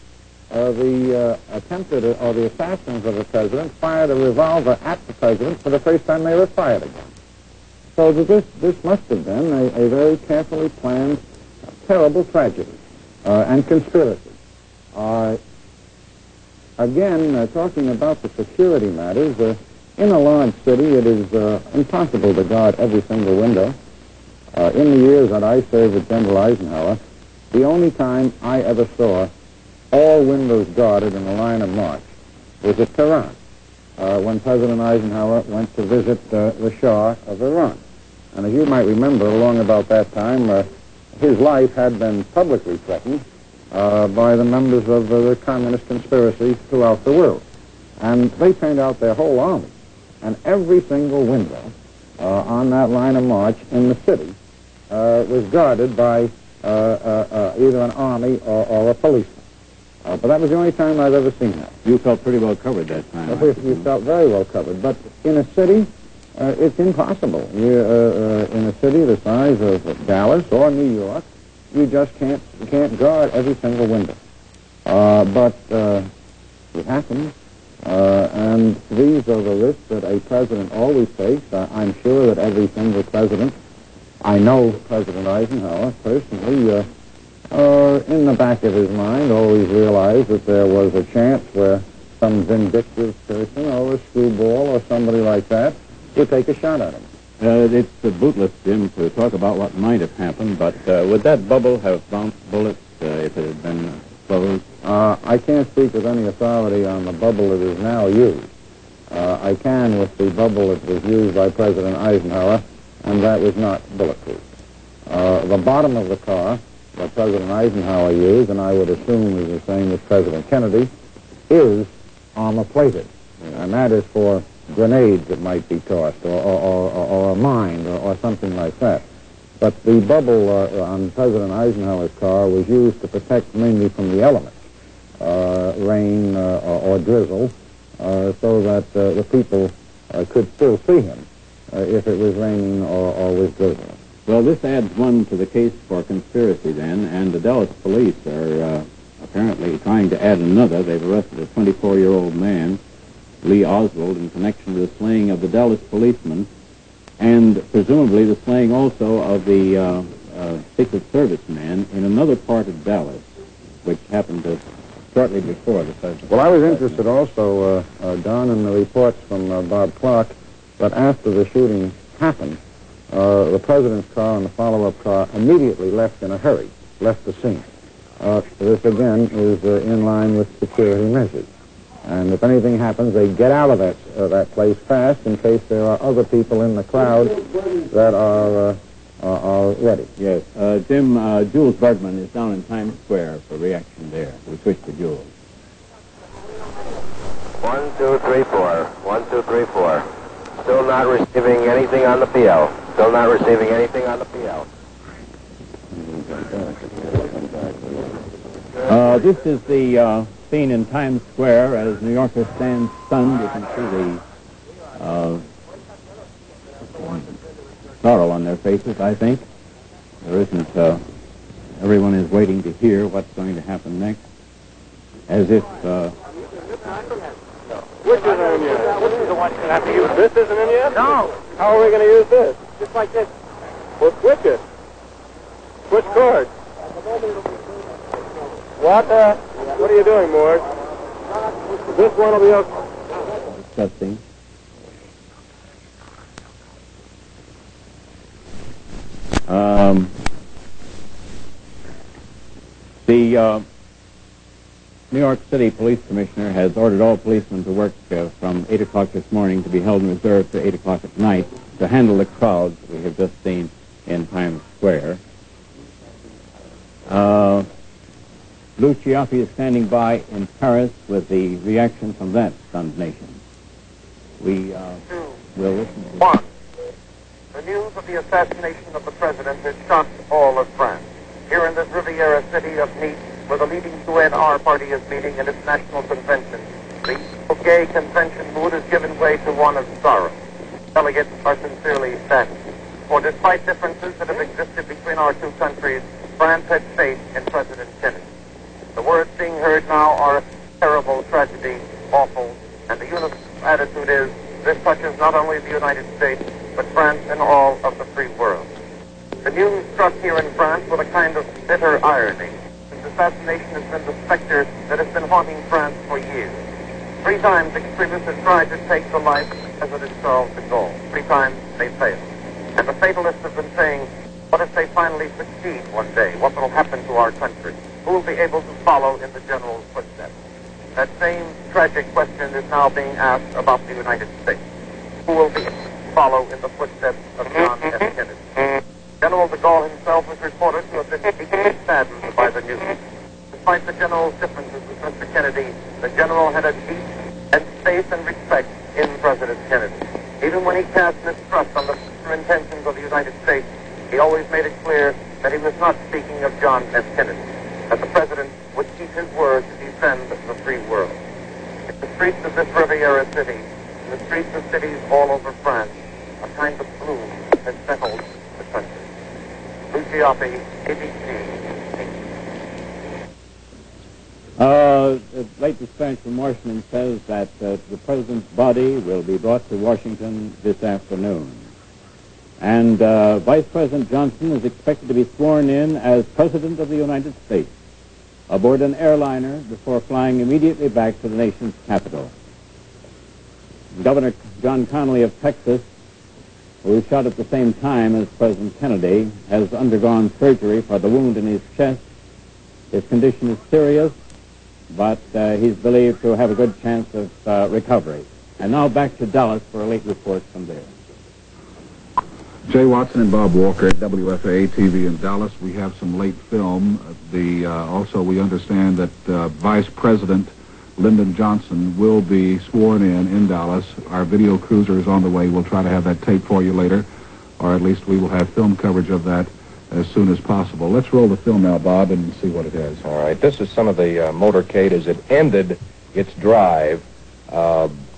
the attempted or the assassins of the president fired a revolver at the president for the first time they were fired again. So this must have been a very carefully planned, terrible tragedy and conspiracy. Again, talking about the security matters, in a large city it is impossible to guard every single window. In the years that I served with General Eisenhower, the only time I ever saw all windows guarded in a line of march was at Tehran, when President Eisenhower went to visit the Shah of Iran. And as you might remember, along about that time, his life had been publicly threatened by the members of the communist conspiracy throughout the world. And they turned out their whole army, and every single window on that line of march in the city was guarded by either an army or a policeman. But that was the only time I've ever seen that. You felt pretty well covered that time. You felt very well covered. But in a city, it's impossible. In a city the size of Dallas or New York, you just can't guard every single window. But it happens. And these are the risks that a president always takes. I'm sure that every single president, I know President Eisenhower personally, in the back of his mind always realized that there was a chance where some vindictive person or a screwball or somebody like that would take a shot at him. It's bootless, Jim, to talk about what might have happened, but would that bubble have bounced bullets if it had been closed? I can't speak with any authority on the bubble that is now used. I can with the bubble that was used by President Eisenhower, and that was not bulletproof. The bottom of the car that President Eisenhower used, and I would assume is the same as President Kennedy, is armor-plated. And that is for grenades that might be tossed, or a mine, or something like that. But the bubble on President Eisenhower's car was used to protect mainly from the elements, rain or drizzle, so that the people could still see him if it was raining or was drizzling. Well, this adds one to the case for conspiracy then, and the Dallas police are apparently trying to add another. They've arrested a 24-year-old man, Lee Oswald, in connection with the slaying of the Dallas policeman, and presumably the slaying also of the Secret Service man in another part of Dallas, which happened shortly before the president. Well, I was interested also, Don, in the reports from Bob Clark that after the shooting happened, the president's car and the follow-up car immediately left in a hurry, left the scene. This, again, is in line with security measures. And if anything happens, they get out of that place fast in case there are other people in the crowd that are ready. Yes. Jim, Jules Bergman is down in Times Square for reaction there. We switch to Jules. 1, 2, 3, 4. 1, 2, 3, 4. Still not receiving anything on the PL. Still not receiving anything on the PL. This is the scene in Times Square as New Yorkers stand stunned. You can see the sorrow on their faces, I think. There isn't, everyone is waiting to hear what's going to happen next. As if, Which isn't in yet? This is the one you have to use. This isn't in yet? No. How are we going to use this? Just like this. Well, switch it. Switch cords. What are you doing, Morse? This one will be okay. Disgusting. The New York City Police Commissioner has ordered all policemen to work from 8 o'clock this morning to be held in reserve to 8 o'clock at night to handle the crowds we have just seen in Times Square. Lou Ciaffi is standing by in Paris with the reaction from that stunned nation. We will listen to 1. The news of the assassination of the president has shocked all of France. Here in this Riviera city of Nice, where the leading UNR party is meeting in its national convention, the gay convention mood has given way to one of sorrow. Delegates are sincerely saddened. For despite differences that have existed between our two countries, France had faith in President Kennedy. The words being heard now are terrible, tragedy, awful, and the universal attitude is this touches not only the United States, but France and all of the free world. The news struck here in France with a kind of bitter irony. This assassination has been the specter that has been haunting France for years. 3 times extremists have tried to take the life as it is solved the goal. 3 times they failed. And the fatalists have been saying, what if they finally succeed one day? What will happen to our country? Who will be able to follow in the general's footsteps? That same tragic question is now being asked about the United States. Who will be able to follow in the footsteps of John F. Kennedy? General de Gaulle himself was reported to have been deeply saddened by the news. Despite the general's differences with Mr. Kennedy, the general had a deep and faith and respect in President Kennedy. Even when he cast mistrust on the future intentions of the United States, he always made it clear that he was not speaking of John F. Kennedy, that the president would keep his word to defend the free world. In the streets of this Riviera city, in the streets of cities all over France, a kind of gloom has settled the country. Lou Ciaffi, ABC. The late dispatch from Washington says that the president's body will be brought to Washington this afternoon. And Vice President Johnson is expected to be sworn in as President of the United States aboard an airliner before flying immediately back to the nation's capital. Governor John Connally of Texas, who was shot at the same time as President Kennedy, has undergone surgery for the wound in his chest. His condition is serious, but he's believed to have a good chance of recovery. And now back to Dallas for a late report from there. Jay Watson and Bob Walker at WFAA-TV in Dallas. We have some late film. Also, we understand that Vice President Lyndon Johnson will be sworn in Dallas. Our video cruiser is on the way. We'll try to have that tape for you later, or at least we will have film coverage of that as soon as possible. Let's roll the film now, Bob, and see what it is. All right. This is some of the motorcade as it ended its drive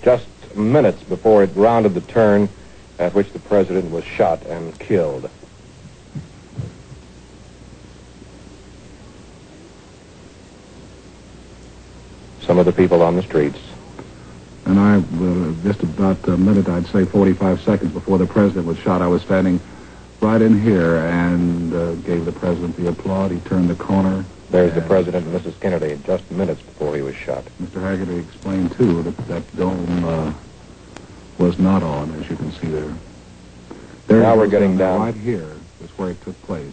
just minutes before it rounded the turn at which the president was shot and killed. Some of the people on the streets. And I, just about a minute, I'd say 45 seconds before the president was shot, I was standing right in here and gave the president the applaud. He turned the corner. There's the president and Mrs. Kennedy just minutes before he was shot. Mr. Haggerty explained, too, that dome was not on, as you can see there. Now we're getting down. Right here is where it took place.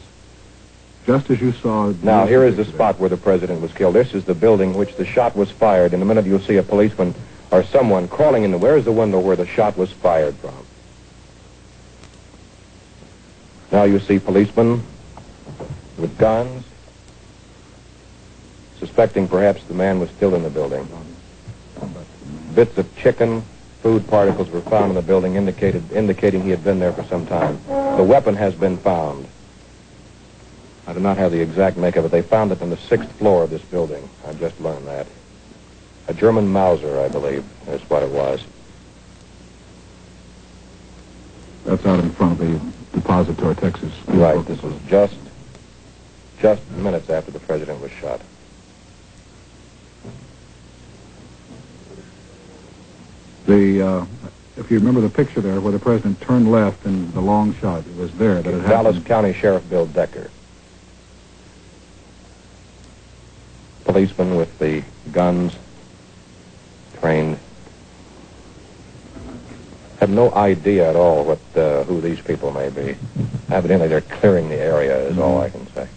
Just as you saw... Now, here is the spot where the president was killed. This is the building which the shot was fired. In a minute, you'll see a policeman or someone crawling in. Where's the window where the shot was fired from? Now you see policemen with guns, suspecting perhaps the man was still in the building. Bits of chicken, food particles were found in the building, indicating he had been there for some time. The weapon has been found. I do not have the exact make of it. They found it on the 6th floor of this building. I just learned that. A German Mauser, I believe, is what it was. That's out in front of the Depository, Texas. Right. This was just minutes after the president was shot. If you remember the picture there where the president turned left in the long shot, it was there that it happened. Dallas County Sheriff Bill Decker. Policemen with the guns, trained. Have no idea at all who these people may be. Evidently, they're clearing the area, is all I can say.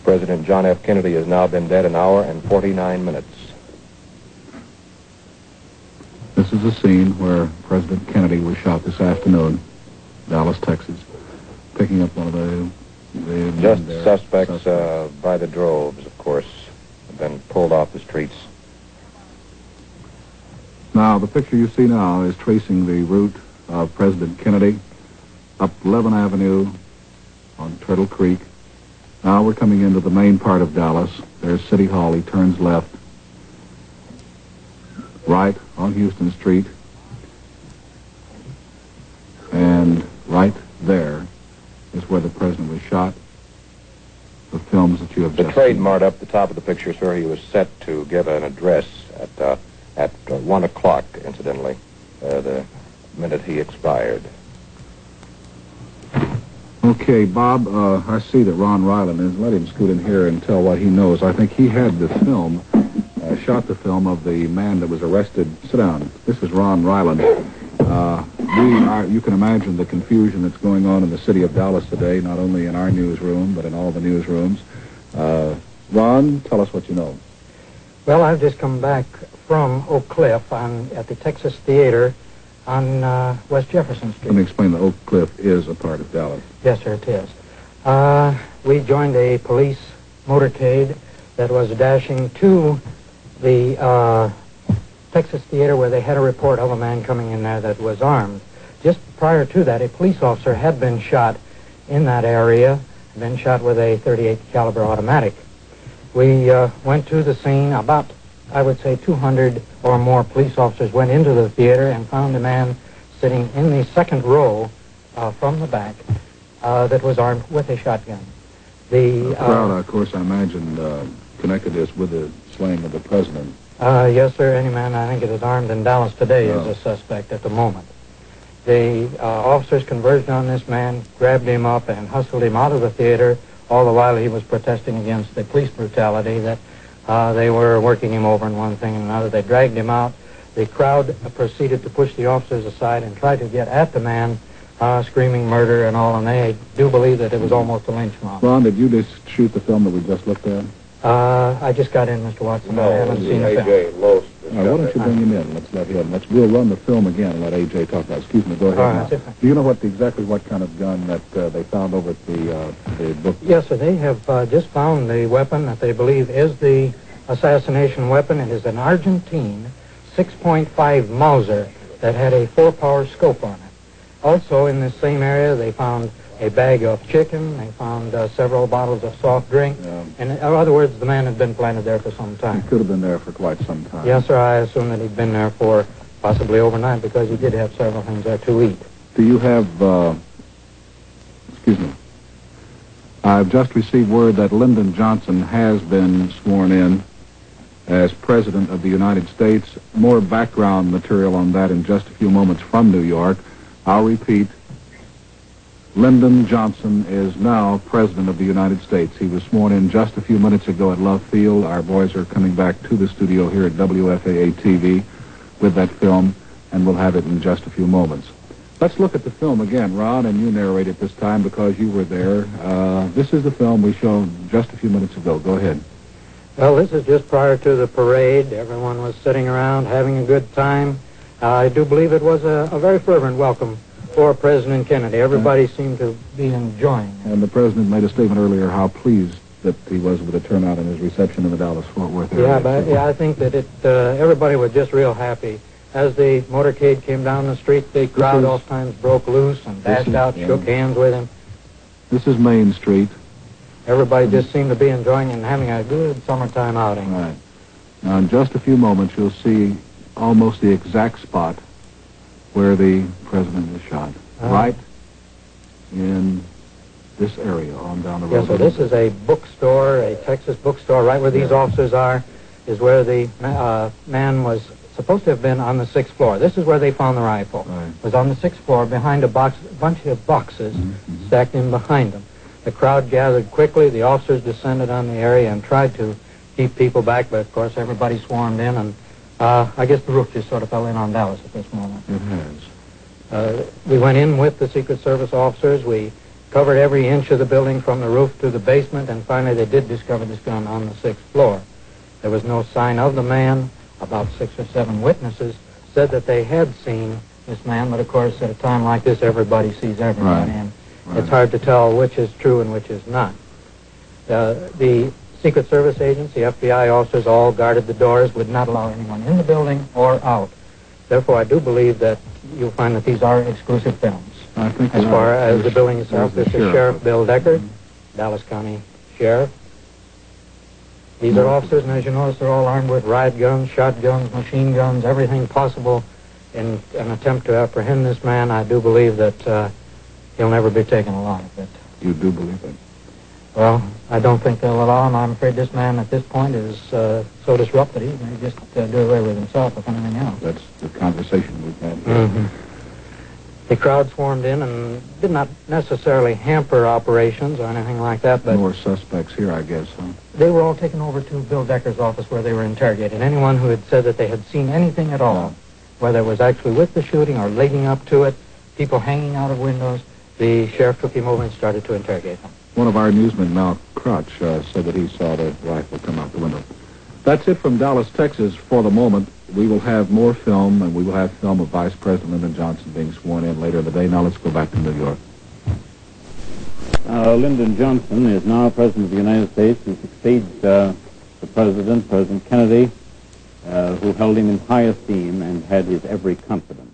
President John F. Kennedy has now been dead an hour and 49 minutes. This is the scene where President Kennedy was shot this afternoon, Dallas, Texas, picking up one of the just suspects by the droves, of course, have been pulled off the streets. Now, the picture you see now is tracing the route of President Kennedy up 11th Avenue on Turtle Creek. Now we're coming into the main part of Dallas. There's City Hall. He turns left, right on Houston Street, and right there is where the president was shot. The films that you have just seen. The trademark up the top of the picture, sir, he was set to give an address at 1 o'clock, incidentally, the minute he expired. Okay, Bob, I see that Ron Ryland is. Let him scoot in here and tell what he knows. I think he had the film, shot the film of the man that was arrested. Sit down. This is Ron Ryland. You can imagine the confusion that's going on in the city of Dallas today, not only in our newsroom, but in all the newsrooms. Ron, tell us what you know. Well, I've just come back from Oak Cliff at the Texas Theater on West Jefferson Street. Let me explain. The Oak Cliff is a part of Dallas. Yes, sir, it is. We joined a police motorcade that was dashing to the Texas Theater where they had a report of a man coming in there that was armed. Just prior to that, a police officer had been shot in that area, been shot with a .38 caliber automatic. We went to the scene. About, I would say, 200 or more police officers went into the theater and found a man sitting in the second row from the back that was armed with a shotgun. The crowd, of course, I imagine, connected this with the slaying of the president. Yes, sir. Any man I think is armed in Dallas today is a suspect at the moment. The officers converged on this man, grabbed him up, and hustled him out of the theater, all the while he was protesting against the police brutality that they were working him over in one thing and another. They dragged him out. The crowd proceeded to push the officers aside and tried to get at the man, screaming murder and all, and they do believe that it was almost a lynch mob. Ron, did you just shoot the film that we just looked at? I just got in, Mr. Watson. I haven't seen the film. Lost. Why don't you bring him in? Let's let him. We'll run the film again and let A.J. talk about it. Excuse me, go ahead. All right, now. Do you know exactly what kind of gun that they found over at the book? Yes, sir. They have just found the weapon that they believe is the assassination weapon. It is an Argentine 6.5 Mauser that had a 4-power scope on it. Also, in this same area, they found a bag of chicken. They found several bottles of soft drink. And in other words, the man had been planted there for some time. He could have been there for quite some time. Yes, sir. I assume that he'd been there for possibly overnight because he did have several things there to eat. Do you have, excuse me, I've just received word that Lyndon Johnson has been sworn in as President of the United States. More background material on that in just a few moments from New York. I'll repeat, Lyndon Johnson is now President of the United States. He was sworn in just a few minutes ago at Love Field. Our boys are coming back to the studio here at WFAA-TV with that film, and we'll have it in just a few moments. Let's look at the film again, Ron, and you narrate it this time because you were there. This is the film we showed just a few minutes ago. Go ahead. Well, this is just prior to the parade. Everyone was sitting around having a good time. I do believe it was a very fervent welcome for President Kennedy. Everybody seemed to be enjoying it. And the President made a statement earlier how pleased that he was with the turnout in his reception in the Dallas-Fort Worth area. Yeah, I think that everybody was just real happy. As the motorcade came down the street, the crowd all times broke loose and dashed out, shook hands with him. This is Main Street. Everybody just seemed to be enjoying and having a good summertime outing. Right. Now, in just a few moments, you'll see almost the exact spot where the president was shot. Right in this area on down the road. Yes, so this is a bookstore, a Texas bookstore. Right where these officers are is where the man was supposed to have been on the 6th floor. This is where they found the rifle. Right. It was on the 6th floor behind a bunch of boxes stacked in behind them. The crowd gathered quickly. The officers descended on the area and tried to keep people back, but of course everybody swarmed in, and I guess the roof just sort of fell in on Dallas at this moment. It has. We went in with the Secret Service officers. We covered every inch of the building from the roof to the basement, and finally they did discover this gun on the 6th floor. There was no sign of the man. About 6 or 7 witnesses said that they had seen this man, but of course at a time like this everybody sees everybody, and it's hard to tell which is true and which is not. The Secret Service agents, the FBI officers, all guarded the doors, would not allow anyone in the building or out. Therefore, I do believe that you'll find that these are exclusive films. I think as far as the building itself, this is Sheriff Bill Deckard, Dallas County Sheriff. These are officers, and as you notice, they're all armed with riot guns, shotguns, machine guns, everything possible in an attempt to apprehend this man. I do believe that he'll never be taken alive. But you do believe it? Well, I don't think they'll allow him. I'm afraid this man at this point is so disrupted he may just do away with himself, if anything else. That's the conversation we've had here. The crowd swarmed in and did not necessarily hamper operations or anything like that, but more suspects here, I guess, huh? They were all taken over to Bill Decker's office where they were interrogated. Anyone who had said that they had seen anything at all, whether it was actually with the shooting or leading up to it, people hanging out of windows, the sheriff took him over and started to interrogate them. One of our newsmen, Mal Crotch, said that he saw the rifle come out the window. That's it from Dallas, Texas for the moment. We will have more film, and we will have film of Vice President Lyndon Johnson being sworn in later in the day. Now let's go back to New York. Lyndon Johnson is now President of the United States. He succeeds the President Kennedy, who held him in high esteem and had his every confidence.